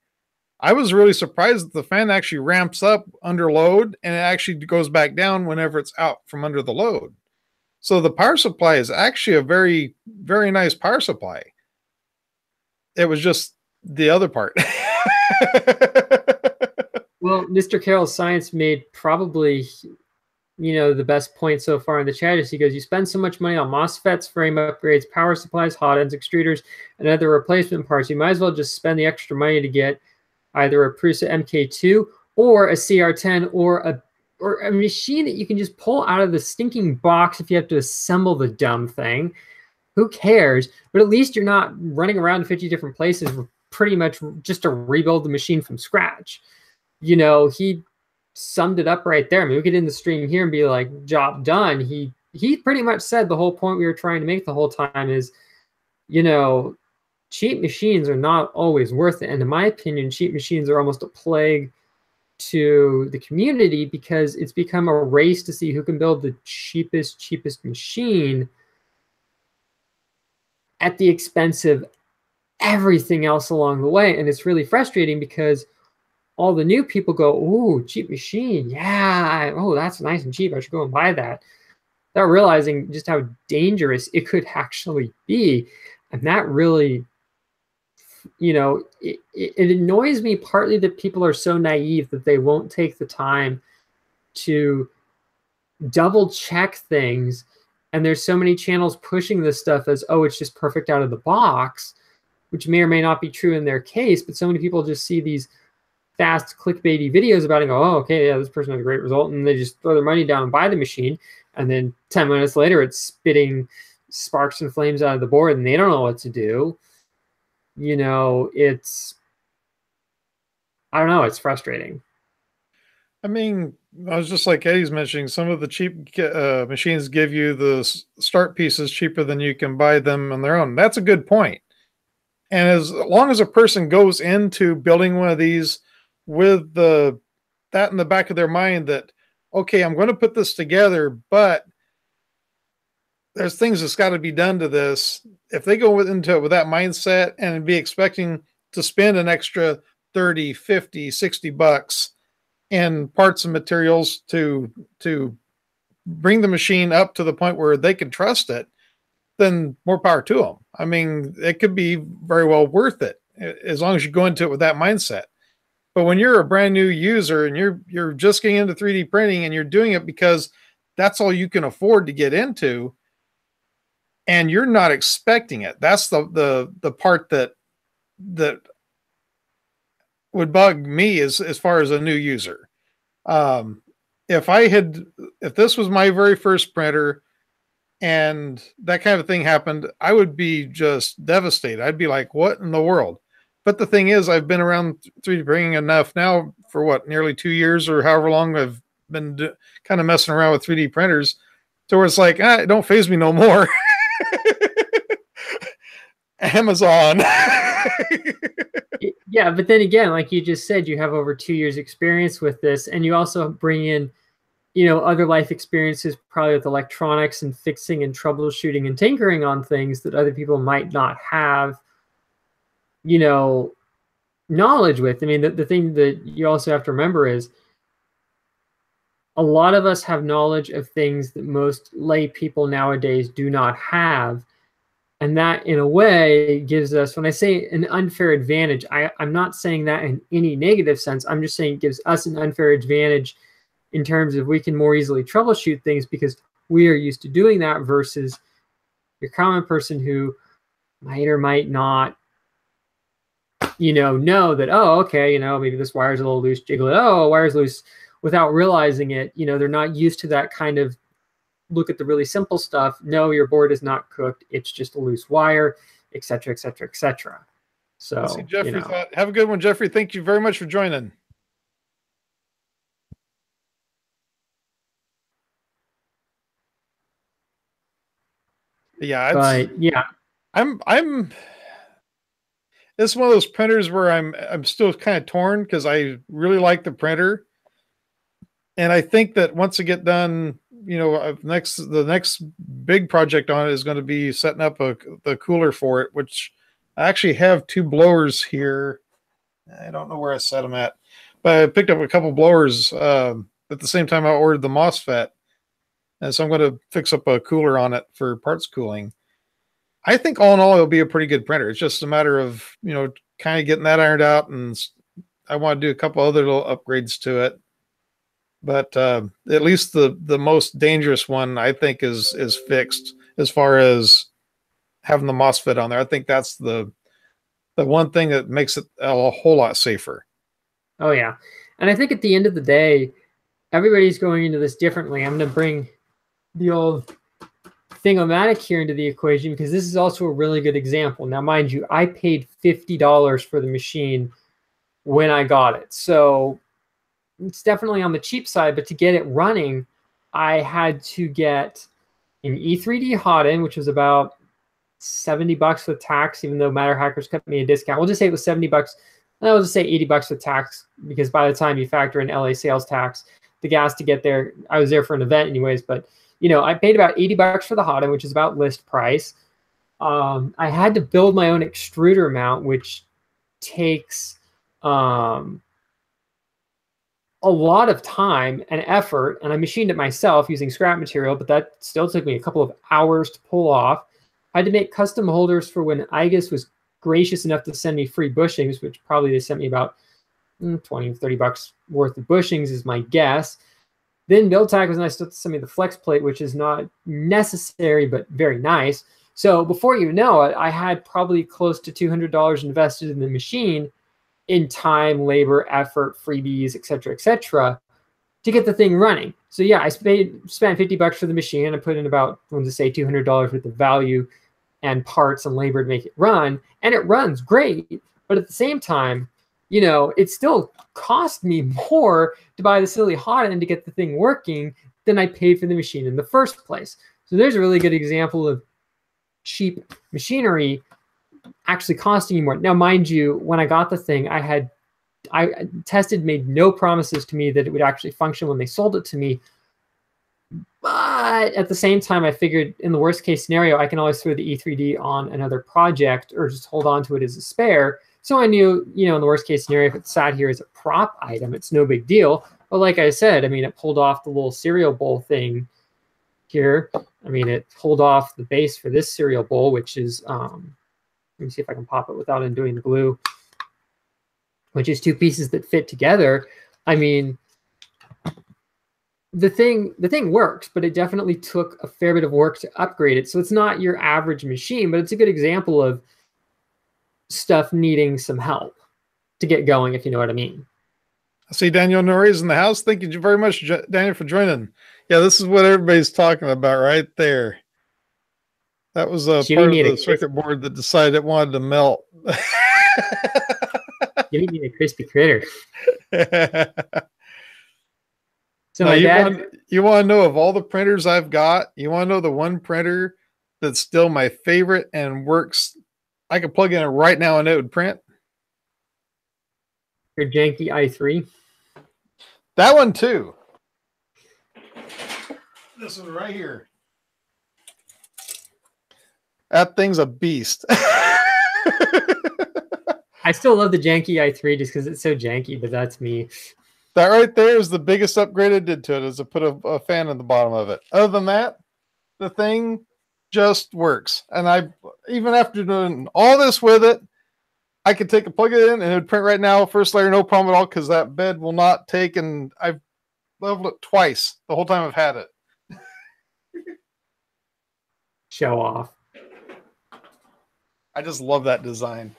I was really surprised that the fan actually ramps up under load, and it actually goes back down whenever it's out from under the load. So the power supply is actually a very, very nice power supply. It was just the other part. Well, Mr. Carroll Science made probably, you know, the best point so far in the chat is he goes, you spend so much money on MOSFETs, frame upgrades, power supplies, hot ends, extruders, and other replacement parts. You might as well just spend the extra money to get either a Prusa MK2 or a CR10 or a machine that you can just pull out of the stinking box if you have to assemble the dumb thing. Who cares? But at least you're not running around 50 different places pretty much just to rebuild the machine from scratch. You know, he summed it up right there. I mean, we could end the stream here and be like, job done. He pretty much said the whole point we were trying to make the whole time is, you know, cheap machines are not always worth it. And in my opinion, cheap machines are almost a plague to the community, because it's become a race to see who can build the cheapest machine at the expense of everything else along the way. And it's really frustrating because all the new people go, ooh, cheap machine. Yeah. Oh, that's nice and cheap. I should go and buy that. Without realizing just how dangerous it could actually be. And that really, you know, it annoys me partly that people are so naive that they won't take the time to double check things. And there's so many channels pushing this stuff as, oh, it's just perfect out of the box, which may or may not be true in their case. But so many people just see these fast clickbaity videos about it and go, oh, okay, yeah, this person had a great result. And they just throw their money down and buy the machine. And then 10 minutes later, it's spitting sparks and flames out of the board and they don't know what to do. You know, I don't know, it's frustrating. I mean, I was just like Eddie's mentioning, some of the cheap machines give you the start pieces cheaper than you can buy them on their own. That's a good point. And as long as a person goes into building one of these with that in the back of their mind that, okay, I'm going to put this together, but there's things that's got to be done to this. If they go into it with that mindset and be expecting to spend an extra 30, 50, 60 bucks in parts and materials to bring the machine up to the point where they can trust it, then more power to them. I mean, it could be very well worth it as long as you go into it with that mindset. But when you're a brand new user and you're just getting into 3D printing and you're doing it because that's all you can afford to get into, and you're not expecting it, that's the part that would bug me as far as a new user. Um, if this was my very first printer and that kind of thing happened, I would be just devastated. I'd be like, what in the world? But the thing is, I've been around 3D printing enough now for what, nearly 2 years or however long I've been kind of messing around with 3D printers to where it's like, it don't phase me no more. Amazon. Yeah, but then again, like you just said, you have over 2 years experience with this, and you also bring in, other life experiences, probably with electronics and fixing and troubleshooting and tinkering on things that other people might not have, knowledge with. I mean, the thing that you also have to remember is a lot of us have knowledge of things that most lay people nowadays do not have. And that, in a way, gives us, when I say an unfair advantage, I'm not saying that in any negative sense. I'm just saying it gives us an unfair advantage in terms of we can more easily troubleshoot things because we are used to doing that versus your common person who might or might not, know that, oh, okay, maybe this wire's a little loose, jiggle it, oh, wire's loose, without realizing it. They're not used to that kind of look at the really simple stuff. No, your board is not cooked. It's just a loose wire, et cetera, et cetera, et cetera. So, see, Jeffrey thought, have a good one, Jeffrey. Thank you very much for joining. Yeah, I'm. It's one of those printers where I'm still kind of torn because I really like the printer, and I think that once I get done, the next big project on it is going to be setting up the cooler for it, which I actually have 2 blowers here. I don't know where I set them at, but I picked up a couple blowers at the same time I ordered the MOSFET, and so I'm going to fix up a cooler on it for parts cooling. I think all in all, it'll be a pretty good printer. It's just a matter of, kind of getting that ironed out, and I want to do a couple other little upgrades to it. But at least the most dangerous one, I think, is fixed as far as having the MOSFET on there. I think that's the one thing that makes it a whole lot safer. Oh, yeah. And I think at the end of the day, everybody's going into this differently. I'm going to bring the old Thingomatic here into the equation because this is also a really good example. Now, mind you, I paid $50 for the machine when I got it. So it's definitely on the cheap side, but to get it running, I had to get an E3D hot end, which was about $70 with tax, even though Matter Hackers cut me a discount. We'll just say it was $70. I'll just say $80 with tax, because by the time you factor in LA sales tax, the gas to get there, I was there for an event anyways, but I paid about $80 for the hot end, which is about list price. I had to build my own extruder mount, which takes a lot of time and effort, and I machined it myself using scrap material, but that still took me a couple of hours to pull off. I had to make custom holders for when IGUS was gracious enough to send me free bushings, which probably they sent me about $20, $30 worth of bushings is my guess. Then BuildTak was nice to send me the flex plate, which is not necessary, but very nice. So before you know it, I had probably close to $200 invested in the machine in time, labor, effort, freebies, et cetera, to get the thing running. So yeah, I spent $50 for the machine, and I put in about, let's say, $200 worth of value and parts and labor to make it run. And it runs great, but at the same time, it still cost me more to buy the silly hot end to get the thing working than I paid for the machine in the first place. So there's a really good example of cheap machinery actually costing you more. Now, mind you, when I got the thing, I tested, made no promises to me that it would actually function when they sold it to me. But at the same time, I figured in the worst case scenario, I can always throw the E3D on another project or just hold on to it as a spare. So I knew, in the worst case scenario, if it sat here as a prop item, it's no big deal. But like I said, I mean, it pulled off the little cereal bowl thing here. I mean, it pulled off the base for this cereal bowl, which is, let me see if I can pop it without undoing the glue, which is 2 pieces that fit together. I mean, the thing works, but it definitely took a fair bit of work to upgrade it. So it's not your average machine, but it's a good example of stuff needing some help. to get going, if you know what I mean. I see Daniel Norrie is in the house. Thank you very much, Daniel, for joining. Yeah, this is what everybody's talking about right there. That was a part of the circuit board that decided it wanted to melt. Jimmy made a crispy critter. So now, you want to know of all the printers I've got, you want to know the one printer that's still my favorite and works. I could plug in it right now and it would print. Your janky i3. That one too. This one right here. That thing's a beast. I still love the janky i3 just because it's so janky, but that's me. That right there is the biggest upgrade I did to it, is to put a fan in the bottom of it. Other than that, the thing just works. And I, even after doing all this with it, I could take a plug it in and it would print right now, first layer, no problem at all, because that bed will not take, and I've leveled it twice the whole time I've had it. Show off. I just love that design.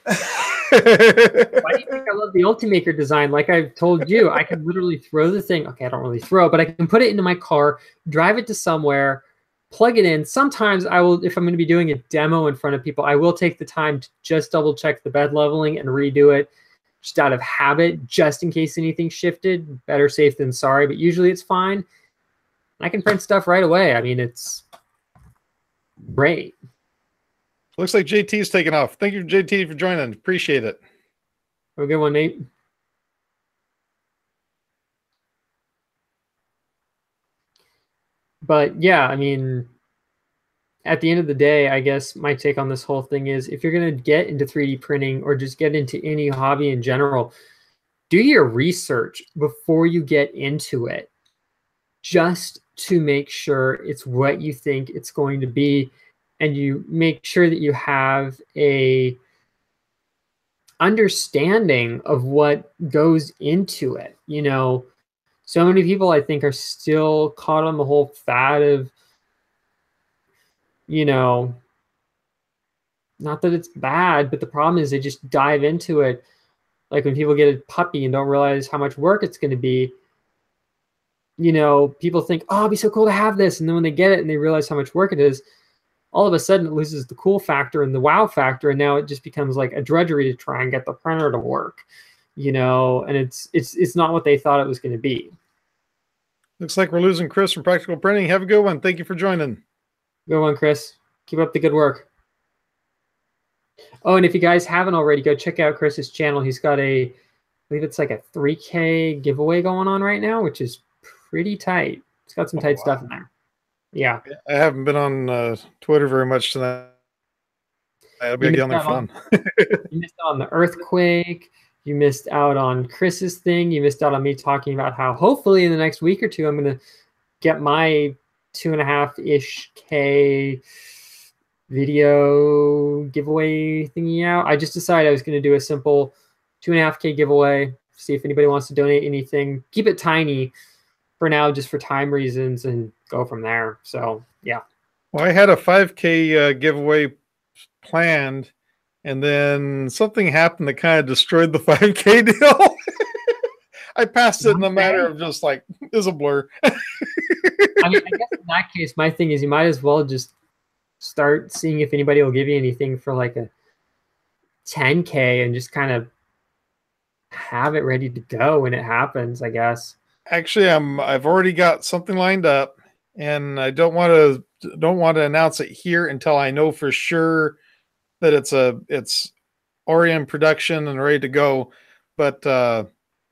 Why do you think I love the Ultimaker design? Like I've told you, I can literally throw the thing. Okay, I don't really throw, but I can put it into my car, drive it to somewhere, plug it in. Sometimes I will, if I'm going to be doing a demo in front of people, I will take the time to just double check the bed leveling and redo it just out of habit, just in case anything shifted. Better safe than sorry, but usually it's fine. I can print stuff right away. I mean, it's great. Looks like JT's taking off. Thank you, JT, for joining. Appreciate it. Have a good one, Nate. But yeah, I mean, at the end of the day, I guess my take on this whole thing is, if you're going to get into 3D printing or just get into any hobby in general, do your research before you get into it, just to make sure it's what you think it's going to be. And you make sure that you have a understanding of what goes into it. You know, so many people, I think, are still caught on the whole fad of, you know, not that it's bad, but the problem is they just dive into it. Like when people get a puppy and don't realize how much work it's going to be, you know, people think, oh, it'd be so cool to have this. And then when they get it and they realize how much work it is, all of a sudden it loses the cool factor and the wow factor, and now it just becomes like a drudgery to try and get the printer to work, you know, and it's not what they thought it was going to be. Looks like we're losing Chris from Practical Printing. Have a good one. Thank you for joining. Good one, Chris. Keep up the good work. Oh, and if you guys haven't already, go check out Chris's channel. He's got I believe it's like a 3K giveaway going on right now, which is pretty tight. It's got some tight stuff in there. Yeah. I haven't been on Twitter very much tonight. I'll be getting on there fun. You missed out on the earthquake. You missed out on Chris's thing. You missed out on me talking about how hopefully in the next week or two, I'm going to get my 2.5-ish K video giveaway thingy out. I just decided I was going to do a simple 2.5K giveaway. See if anybody wants to donate anything. Keep it tiny for now, just for time reasons, and go from there. So yeah. Well, I had a 5K giveaway planned, and then something happened that kind of destroyed the 5K deal. I passed it in a matter of just like, it's a blur. I mean, I guess in that case, my thing is you might as well just start seeing if anybody will give you anything for like a 10K and just kind of have it ready to go when it happens, I guess. Actually, I've already got something lined up, and I don't want to announce it here until I know for sure that it's already in production and ready to go. But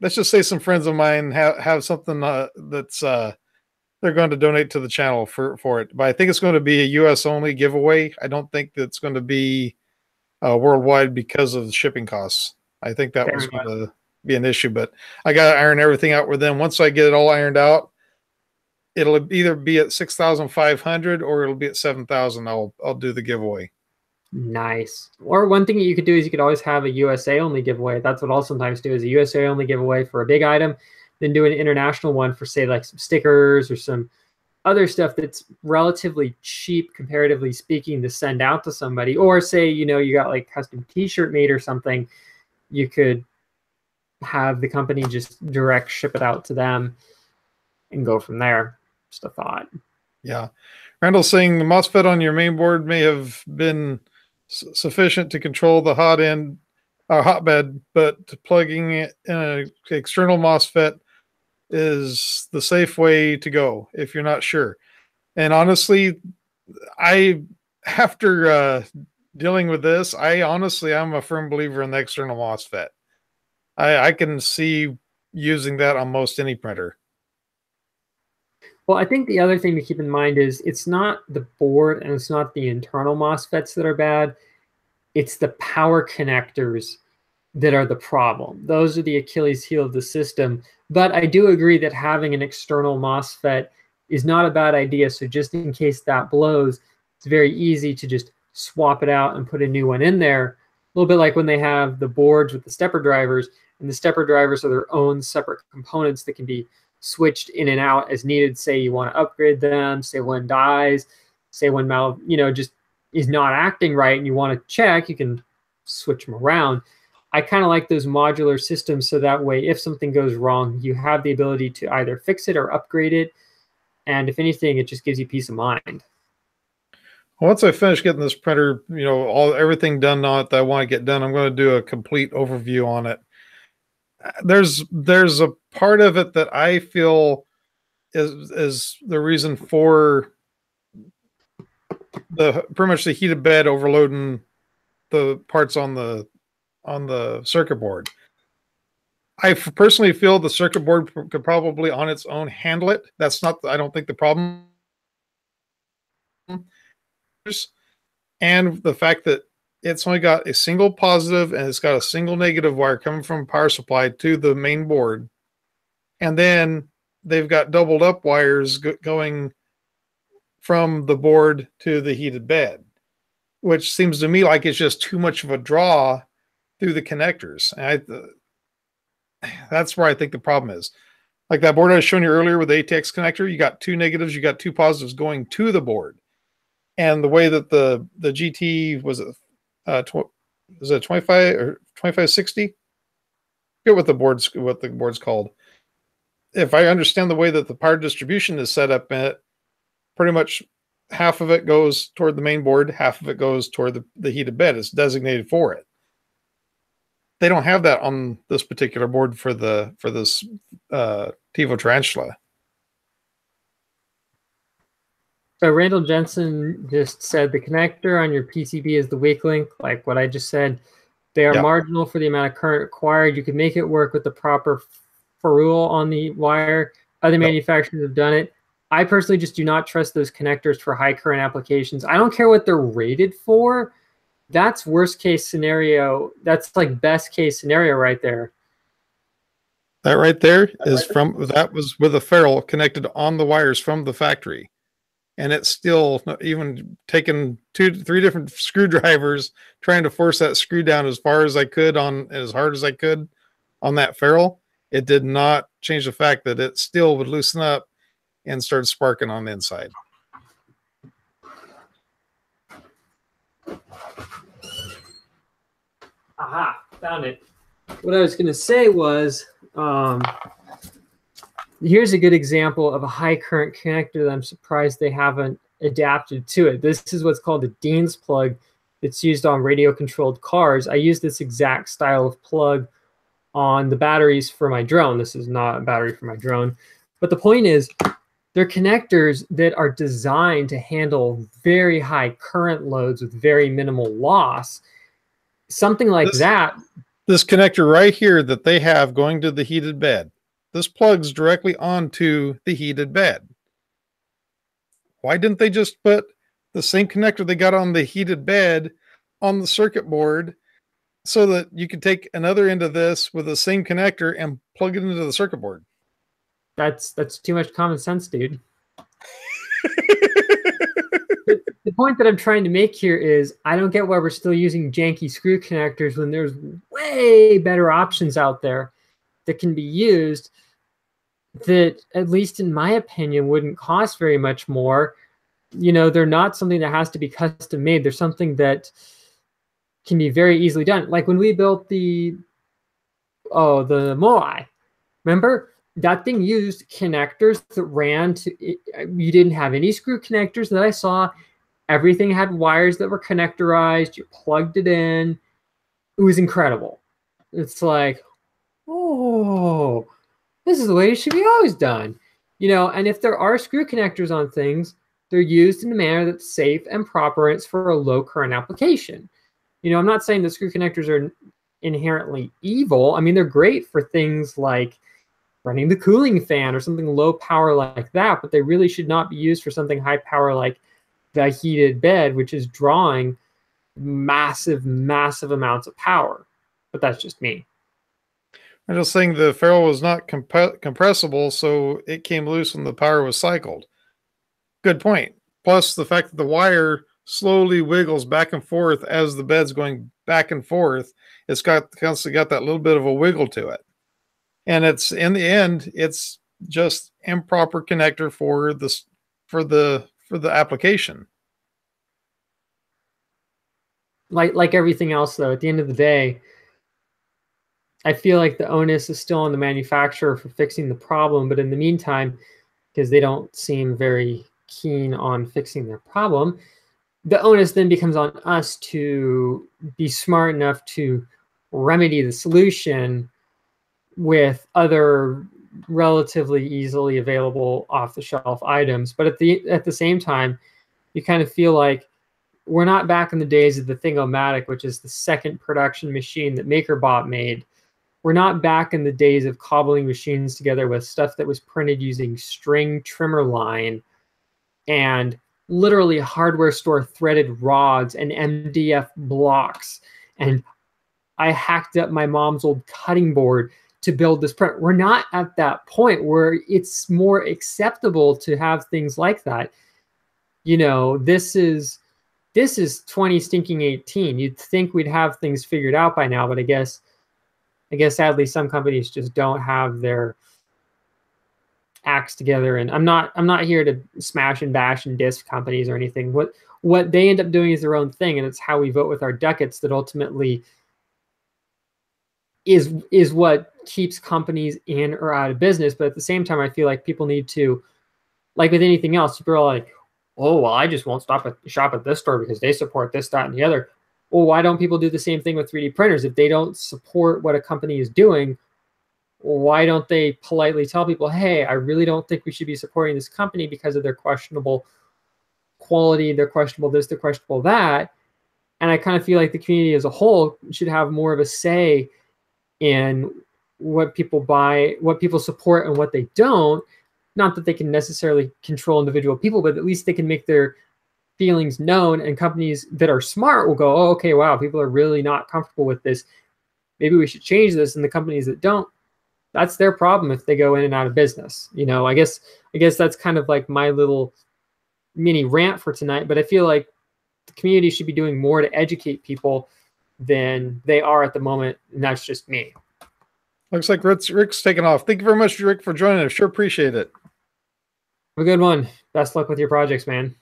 let's just say some friends of mine have something that's they're going to donate to the channel for it. But I think it's going to be a US only giveaway. I don't think that's going to be worldwide because of the shipping costs. I think that was going to be an issue, but I got to iron everything out with them. Once I get it all ironed out, it'll either be at 6,500 or it'll be at 7,000. I'll do the giveaway. Nice. Or one thing that you could do is you could always have a USA only giveaway. That's what I'll sometimes do, is a USA only giveaway for a big item, then do an international one for, say, like some stickers or some other stuff that's relatively cheap, comparatively speaking, to send out to somebody. Or say, you know, you got like custom t-shirt made or something, you could have the company just direct ship it out to them and go from there. Just a thought. Yeah. Randall's saying the MOSFET on your main board may have been sufficient to control the hotbed, but plugging it in an external MOSFET is the safe way to go if you're not sure. And honestly, after dealing with this, I'm a firm believer in the external MOSFET. I can see using that on most any printer. Well, I think the other thing to keep in mind is it's not the board and it's not the internal MOSFETs that are bad. It's the power connectors that are the problem. Those are the Achilles heel of the system. But I do agree that having an external MOSFET is not a bad idea. So just in case that blows, it's very easy to just swap it out and put a new one in there. A little bit like when they have the boards with the stepper drivers, and the stepper drivers are their own separate components that can be switched in and out as needed. Say you want to upgrade them, say one dies, say one just is not acting right and you want to check, you can switch them around. I kind of like those modular systems so that way if something goes wrong, you have the ability to either fix it or upgrade it. And if anything, it just gives you peace of mind. Once I finish getting this printer, everything done on it that I want to get done, I'm going to do a complete overview on it. There's a part of it that I feel is the reason for pretty much the heated bed overloading the parts on the circuit board. I personally feel the circuit board could probably on its own handle it. That's not, I don't think, the problem. And the fact that it's only got a single positive and it's got a single negative wire coming from power supply to the main board. And then they've got doubled up wires going from the board to the heated bed, which seems to me like it's just too much of a draw through the connectors. And that's where I think the problem is. Like that board I was showing you earlier with the ATX connector, you got two negatives, you got two positives going to the board. And the way that the GT was it 25 or 2560? Forget what the board's called. If I understand the way that the power distribution is set up in it, pretty much half of it goes toward the main board, half of it goes toward the heated bed. It's designated for it. They don't have that on this particular board for this TiVo Tarantula. So Randall Jensen just said the connector on your PCB is the weak link, like what I just said. They are marginal for the amount of current required. You can make it work with the proper ferrule on the wire. Other manufacturers have done it. I personally just do not trust those connectors for high current applications. I don't care what they're rated for. That's worst case scenario. That's like best case scenario right there. That right there that was with a ferrule connected on the wires from the factory. And it's still even taken 2-3 different screwdrivers trying to force that screw down as far as I could as hard as I could on that ferrule. It did not change the fact that it still would loosen up and start sparking on the inside. Aha, found it. What I was going to say was, here's a good example of a high current connector that I'm surprised they haven't adapted to it. This is what's called a Dean's plug. It's used on radio controlled cars. I use this exact style of plug on the batteries for my drone. This is not a battery for my drone. But the point is, they're connectors that are designed to handle very high current loads with very minimal loss. Something like that. This connector right here that they have going to the heated bed, this plugs directly onto the heated bed. Why didn't they just put the same connector they got on the heated bed on the circuit board so that you could take another end of this with the same connector and plug it into the circuit board? That's too much common sense, dude. The point that I'm trying to make here is I don't get why we're still using janky screw connectors when there's way better options out there that can be used that, at least in my opinion, wouldn't cost very much more. They're not something that has to be custom made. They're something that can be very easily done. Like when we built the oh, the Moai. Remember? That thing used connectors that ran to, you didn't have any screw connectors that I saw. Everything had wires that were connectorized. You plugged it in. It was incredible. It's like, oh, this is the way it should be always done. You know, and if there are screw connectors on things, they're used in a manner that's safe and proper, and it's for a low current application. You know, I'm not saying that screw connectors are inherently evil. I mean, they're great for things like running the cooling fan or something low power like that, but they really should not be used for something high power like the heated bed, which is drawing massive, massive amounts of power. But that's just me. I'm just saying the ferrule was not compressible, so it came loose when the power was cycled. Good point. Plus the fact that the wire slowly wiggles back and forth as the bed's going back and forth. It's constantly got that little bit of a wiggle to it. And it's, in the end, it's just improper connector for the application. Like everything else, though, at the end of the day, I feel like the onus is still on the manufacturer for fixing the problem. But in the meantime, because they don't seem very keen on fixing their problem, the onus then becomes on us to be smart enough to remedy the solution with other relatively easily available off-the-shelf items. But at the same time, you kind of feel like we're not back in the days of the Thingomatic, which is the second production machine that MakerBot made. We're not back in the days of cobbling machines together with stuff that was printed using string trimmer line and literally hardware store threaded rods and MDF blocks. And I hacked up my mom's old cutting board to build this print. We're not at that point where it's more acceptable to have things like that. You know, this is 2018. You'd think we'd have things figured out by now, but I guess sadly some companies just don't have their acts together. And I'm not here to smash and bash and diss companies or anything. What they end up doing is their own thing, and it's how we vote with our ducats that ultimately is what keeps companies in or out of business. But at the same time, I feel like people need to, like with anything else, people are like, oh, well, I just won't shop at this store because they support this, that, and the other. Well, why don't people do the same thing with 3D printers? If they don't support what a company is doing, why don't they politely tell people, hey, I really don't think we should be supporting this company because of their questionable quality, their questionable this, their questionable that. And I kind of feel like the community as a whole should have more of a say in what people buy, what people support, and what they don't. Not that they can necessarily control individual people, but at least they can make their feelings known, and companies that are smart will go, oh, okay, wow, people are really not comfortable with this. Maybe we should change this. And the companies that don't, that's their problem if they go in and out of business. You know, I guess that's kind of like my little mini rant for tonight, but I feel like the community should be doing more to educate people than they are at the moment. And that's just me. Looks like Rick's taking off. Thank you very much, Rick, for joining us. Sure appreciate it. Have a good one. Best luck with your projects, man.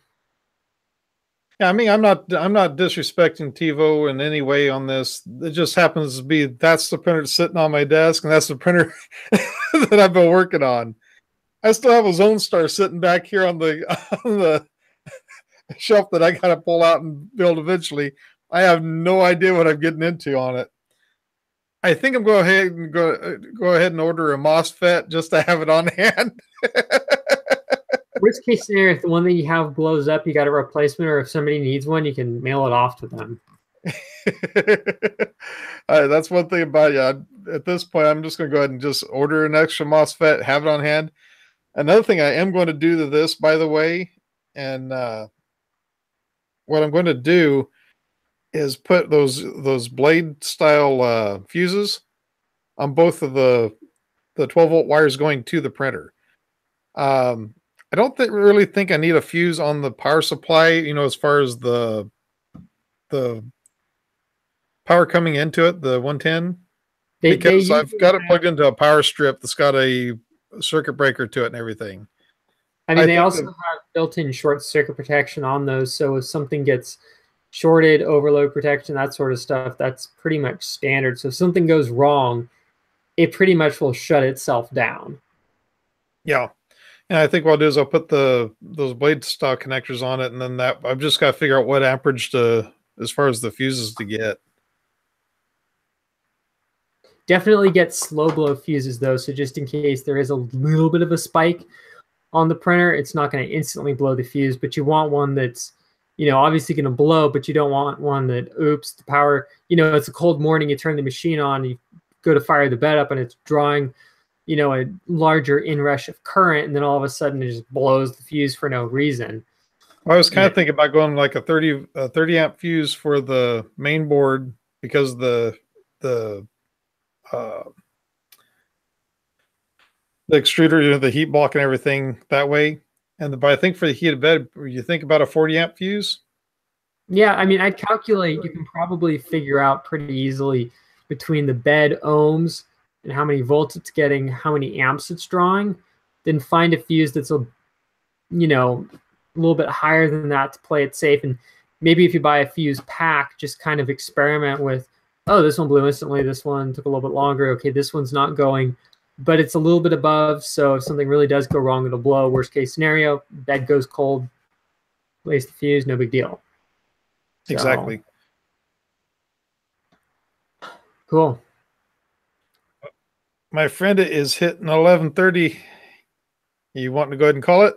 Yeah, I mean, I'm not disrespecting TiVo in any way on this. It just happens to be that's the printer sitting on my desk, and that's the printer that I've been working on. I still have a Zone Star sitting back here on the shelf that I got to pull out and build eventually. I have no idea what I'm getting into on it. I think I'm going to go ahead and order a MOSFET just to have it on hand. Worst case scenario, if the one that you have blows up, you got a replacement, or if somebody needs one, you can mail it off to them. That's one thing about it. At this point, I'm just going to go ahead and just order an extra MOSFET, have it on hand. Another thing I am going to do to this, by the way, and what I'm going to do is put those blade style fuses on both of the 12-volt wires going to the printer. I don't really think I need a fuse on the power supply, you know, as far as the power coming into it, the 110, because I've got it plugged into a power strip that's got a circuit breaker to it and everything. I mean, they also have built-in short circuit protection on those, so if something gets shorted, overload protection, that sort of stuff, that's pretty much standard. So if something goes wrong, it pretty much will shut itself down. Yeah. And I think what I'll do is I'll put those blade style connectors on it, and then that I've just got to figure out what amperage to, as far as the fuses to get. Definitely get slow blow fuses though, so just in case there is a little bit of a spike on the printer, it's not going to instantly blow the fuse, but you want one that's, you know, obviously going to blow, but you don't want one that, oops, the power, you know, it's a cold morning, you turn the machine on, you go to fire the bed up and it's drawing, you know, a larger inrush of current, and then all of a sudden it just blows the fuse for no reason. I was kind of thinking about going like a 30 amp fuse for the main board, because the extruder, you know, the heat block and everything that way. But I think for the heated bed, you think about a 40 amp fuse. Yeah, I mean, I'd calculate, you can probably figure out pretty easily between the bed ohms and how many volts it's getting, how many amps it's drawing, then find a fuse that's a, you know, a little bit higher than that to play it safe. And maybe if you buy a fuse pack, just kind of experiment with, oh, this one blew instantly, this one took a little bit longer, okay, this one's not going, but it's a little bit above, so if something really does go wrong, it'll blow. Worst case scenario, bed goes cold, place the fuse, no big deal. So, exactly. Cool. My friend is hitting 11:30. You want to go ahead and call it?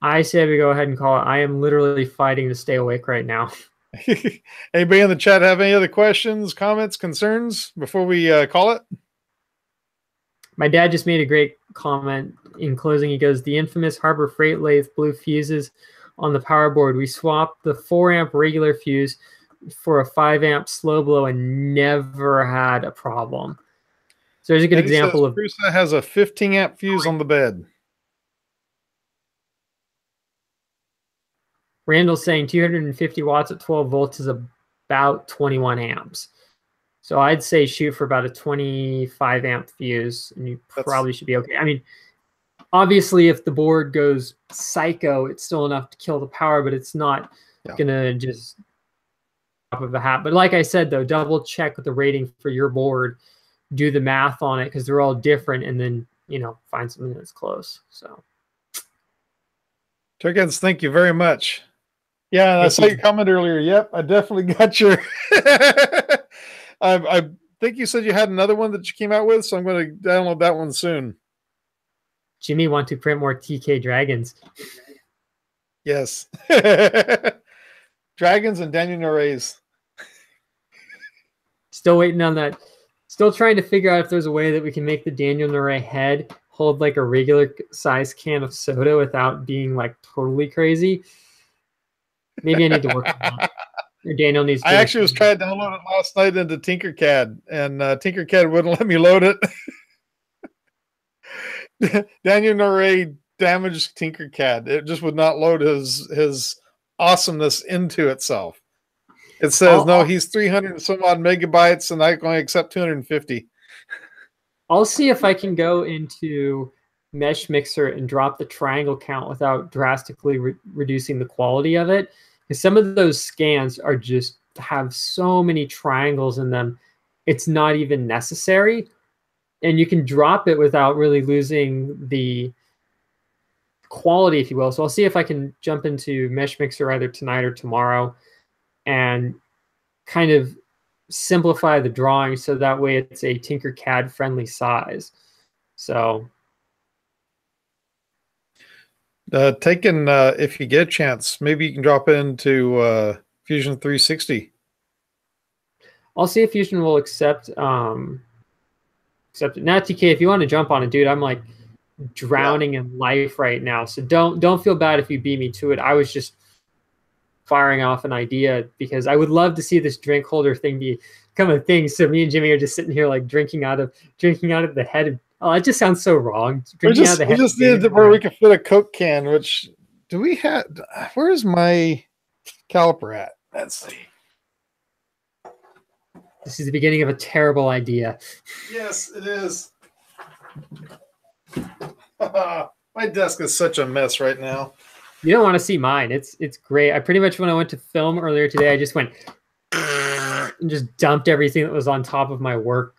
I say we go ahead and call it. I am literally fighting to stay awake right now. Anybody in the chat have any other questions, comments, concerns before we call it? My dad just made a great comment in closing. He goes, the infamous Harbor Freight lathe blew fuses on the power board. We swapped the 4 amp regular fuse for a 5 amp slow blow and never had a problem. So there's a good example of... Prusa has a 15 amp fuse on the bed. Randall's saying 250 watts at 12 volts is about 21 amps. So I'd say shoot for about a 25 amp fuse, and you probably should be okay. I mean, obviously, if the board goes psycho, it's still enough to kill the power, but it's not going to just top of the hat. But like I said, though, double check with the rating for your board, do the math on it, because they're all different, and then, you know, find something that's close. So, Turkins, thank you very much. Yeah, and I saw your comment earlier. Yep, I definitely got your... I think you said you had another one that you came out with, so I'm going to download that one soon. Jimmy want to print more TK Dragons. Yes. Dragons and Daniel Norreys. Still waiting on that. Still trying to figure out if there's a way that we can make the Daniel Norey head hold like a regular size can of soda without being like totally crazy. Maybe I need to work on that. Daniel needs to. I actually was trying to download it last night into Tinkercad, and Tinkercad wouldn't let me load it. Daniel Norey damaged Tinkercad. It just would not load his awesomeness into itself. It says, no, he's 300 and some odd megabytes, and I can only accept 250. I'll see if I can go into Mesh Mixer and drop the triangle count without drastically reducing the quality of it. Because some of those scans are just have so many triangles in them, it's not even necessary. And you can drop it without really losing the quality, if you will. So I'll see if I can jump into Mesh Mixer either tonight or tomorrow and kind of simplify the drawing so that way it's a Tinkercad friendly size. So if you get a chance, maybe you can drop it into Fusion 360. I'll see if Fusion will accept it. Now, TK, if you want to jump on it, dude, I'm like drowning in life right now. So don't feel bad if you beat me to it. I was just firing off an idea because I would love to see this drink holder thing become a thing. So me and Jimmy are just sitting here like drinking out of the head of... Oh, it just sounds so wrong. We just needed where we could fit a Coke can, which do we have? Where's my caliper at? Let's see. This is the beginning of a terrible idea. Yes, it is. My desk is such a mess right now. You don't want to see mine. It's great. I pretty much, when I went to film earlier today, I just went and just dumped everything that was on top of my work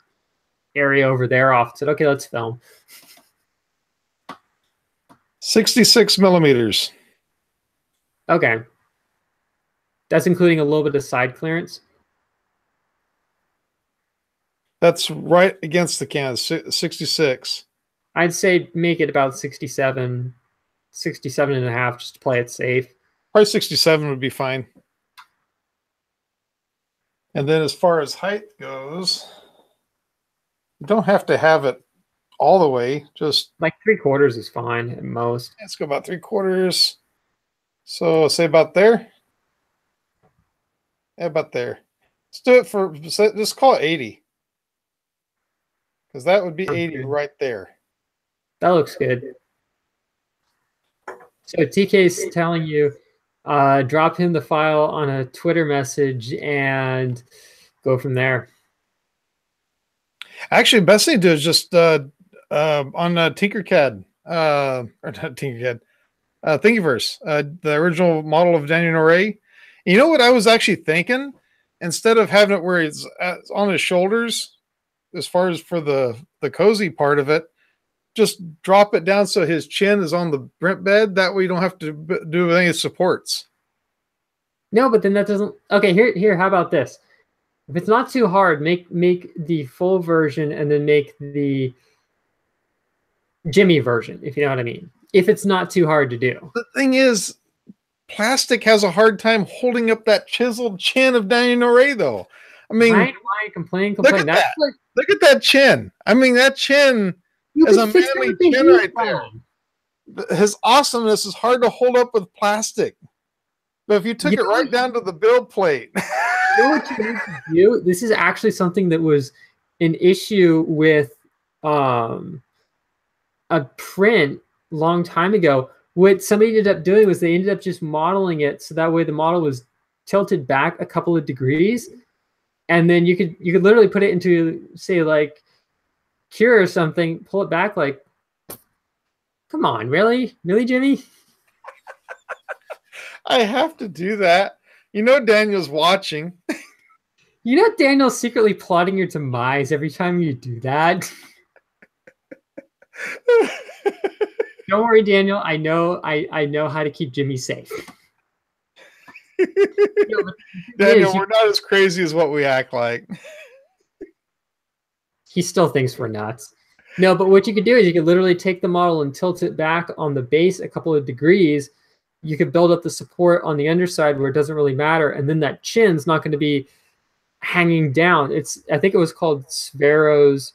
area over there off. Said, okay, let's film. 66 millimeters. Okay. That's including a little bit of side clearance. That's right against the can, 66. I'd say make it about 67, 67 and a half, just to play it safe. Probably 67 would be fine. And then as far as height goes, you don't have to have it all the way. Just like 3/4 is fine at most. Let's go about 3/4. So say about there. Yeah, about there. Let's do it for, just call it 80. Because that would be 80 right there. That looks good. So TK's telling you, drop him the file on a Twitter message and go from there. Actually, best thing to do is just on Tinkercad, or not Tinkercad, Thingiverse, the original model of Daniel Noré. You know what I was actually thinking? Instead of having it where it's on his shoulders, as far as for the cozy part of it, just drop it down so his chin is on the print bed. That way you don't have to do any supports. No, but then that doesn't. Okay, here. How about this? If it's not too hard, make the full version and then make the Jimmy version, if you know what I mean. If it's not too hard to do. The thing is, plastic has a hard time holding up that chiseled chin of Daniel Noré, though. I mean, why complain? Look at that. Look at that chin. I mean, that chin is a manly chin right there. His awesomeness is hard to hold up with plastic. But if you took it right down to the build plate. You know what you need to do? This is actually something that was an issue with a print a long time ago. What somebody ended up doing was they ended up just modeling it so that way the model was tilted back a couple of degrees, and then you could literally put it into, say, like Cure or something, pull it back. Like, come on, really, Jimmy? I have to do that. You know Daniel's watching. You know Daniel's secretly plotting your demise every time you do that. Don't worry, Daniel. I know how to keep Jimmy safe. Daniel, we're not as crazy as what we act like. He still thinks we're nuts. No, but what you could do is you could literally take the model and tilt it back on the base a couple of degrees. You could build up the support on the underside where it doesn't really matter, and then that chin's not going to be hanging down. I think it was called Svero's.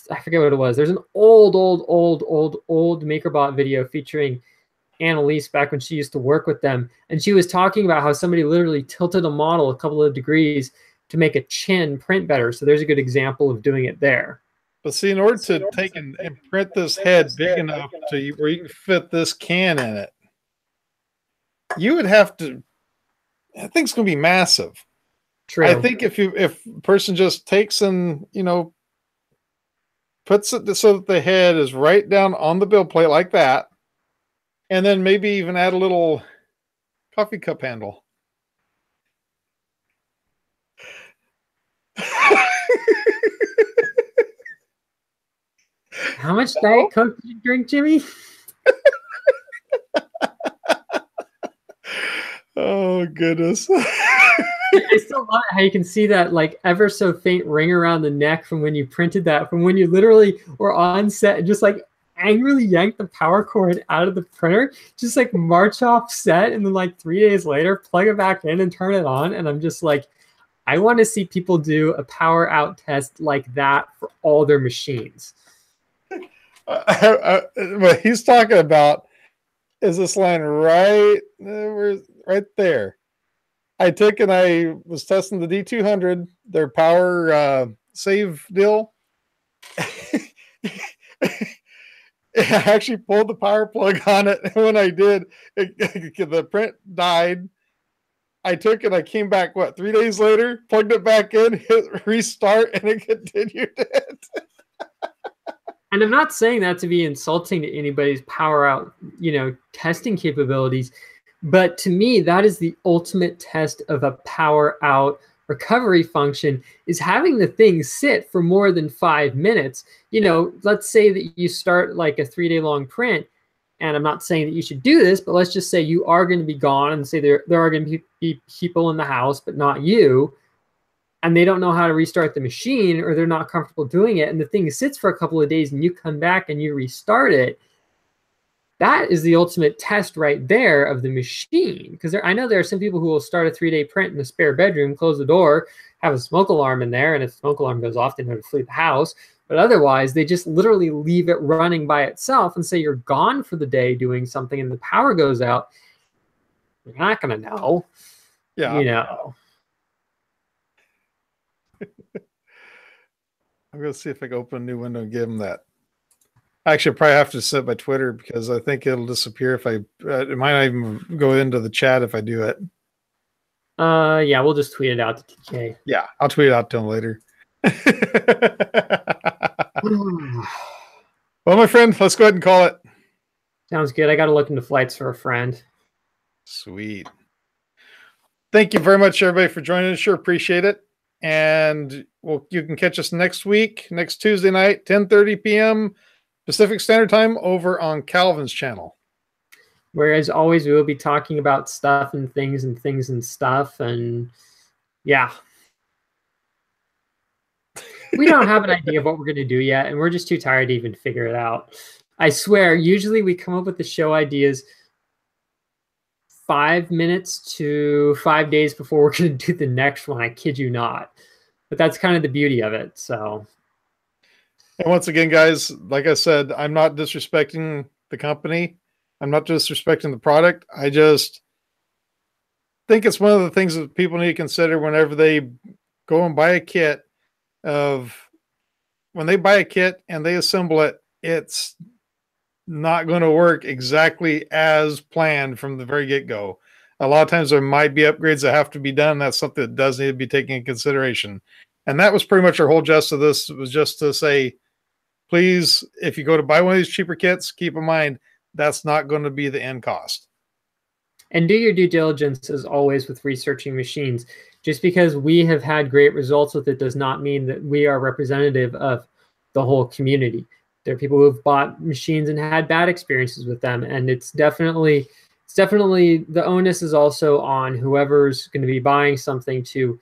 I forget what it was. There's an old MakerBot video featuring Annalise back when she used to work with them, and she was talking about how somebody literally tilted a model a couple of degrees to make a chin print better. So there's a good example of doing it there. But see, in order to take and print this head big enough to where you can fit this can in it, you would have to. I think it's going to be massive. True. I think if a person just takes and puts it so that the head is right down on the build plate like that, and then maybe even add a little coffee cup handle. How much Diet Coke did you drink, Jimmy? Oh, goodness. I still love it how you can see that like ever so faint ring around the neck from when you printed that, from when you literally were on set and just like angrily yanked the power cord out of the printer, just like march off set, and then like 3 days later plug it back in and turn it on. And I'm just like, I want to see people do a power out test like that for all their machines. What he's talking about is this line right there. I took and I was testing the D200, their power save deal. I actually pulled the power plug on it, and when I did, the print died. I took it, I came back, 3 days later, plugged it back in, hit restart, and it continued it. And I'm not saying that to be insulting to anybody's power out, testing capabilities. But to me, that is the ultimate test of a power out recovery function is having the thing sit for more than 5 minutes. You know, let's say that you start like a 3-day long print, and I'm not saying that you should do this, but let's just say you are going to be gone, and say there are going to be people in the house, but not you, and they don't know how to restart the machine, or they're not comfortable doing it, and the thing sits for a couple of days, and you come back and you restart it. That is the ultimate test right there of the machine. Because I know there are some people who will start a 3-day print in the spare bedroom, close the door, have a smoke alarm in there, and if the smoke alarm goes off, they know to flee the house. But otherwise, they just literally leave it running by itself and say you're gone for the day doing something and the power goes out. You're not going to know. Yeah. You know. I'm going to see if I can open a new window and give them that. Actually, I probably have to set my Twitter because I think it'll disappear if I. It might not even go into the chat if I do it. Yeah, we'll just tweet it out to TK. Yeah, I'll tweet it out to him later. Well, my friend, let's go ahead and call it. Sounds good. I got to look into flights for a friend. Sweet. Thank you very much, everybody, for joining us. Sure appreciate it. And you can catch us next week, next Tuesday night, 10:30 p.m. Pacific Standard Time over on Calvin's channel. Whereas always, we will be talking about stuff and things and things and stuff. And yeah. We don't have an idea of what we're going to do yet. And we're just too tired to even figure it out. I swear, usually we come up with the show ideas 5 minutes to 5 days before we're going to do the next one. I kid you not. But that's kind of the beauty of it. So. And once again, guys, like I said, I'm not disrespecting the company. I'm not disrespecting the product. I just think it's one of the things that people need to consider whenever they go and buy a kit. When they buy a kit and they assemble it, it's not going to work exactly as planned from the very get-go. A lot of times there might be upgrades that have to be done. That's something that does need to be taken into consideration. And that was pretty much our whole gist of this, was just to say, please, if you go to buy one of these cheaper kits, keep in mind that's not going to be the end cost. And do your due diligence, as always, with researching machines. Just because we have had great results with it does not mean that we are representative of the whole community. There are people who have bought machines and had bad experiences with them, and it's definitely the onus is also on whoever's going to be buying something to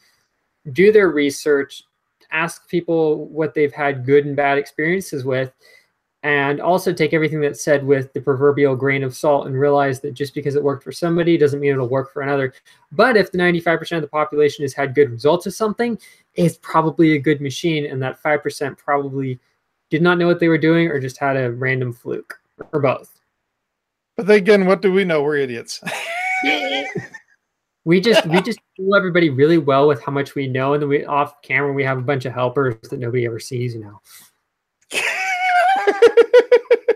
do their research, ask people what they've had good and bad experiences with, and also take everything that's said with the proverbial grain of salt and realize that just because it worked for somebody doesn't mean it'll work for another. But if the 95% of the population has had good results with something, it's probably a good machine, and that 5% probably did not know what they were doing or just had a random fluke, or both. But then again, what do we know? We're idiots. We just fool everybody really well with how much we know, and then we off camera we have a bunch of helpers that nobody ever sees, you know.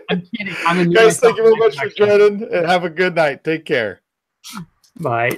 I'm kidding. Guys, thank you very much for joining, and have a good night. Take care. Bye.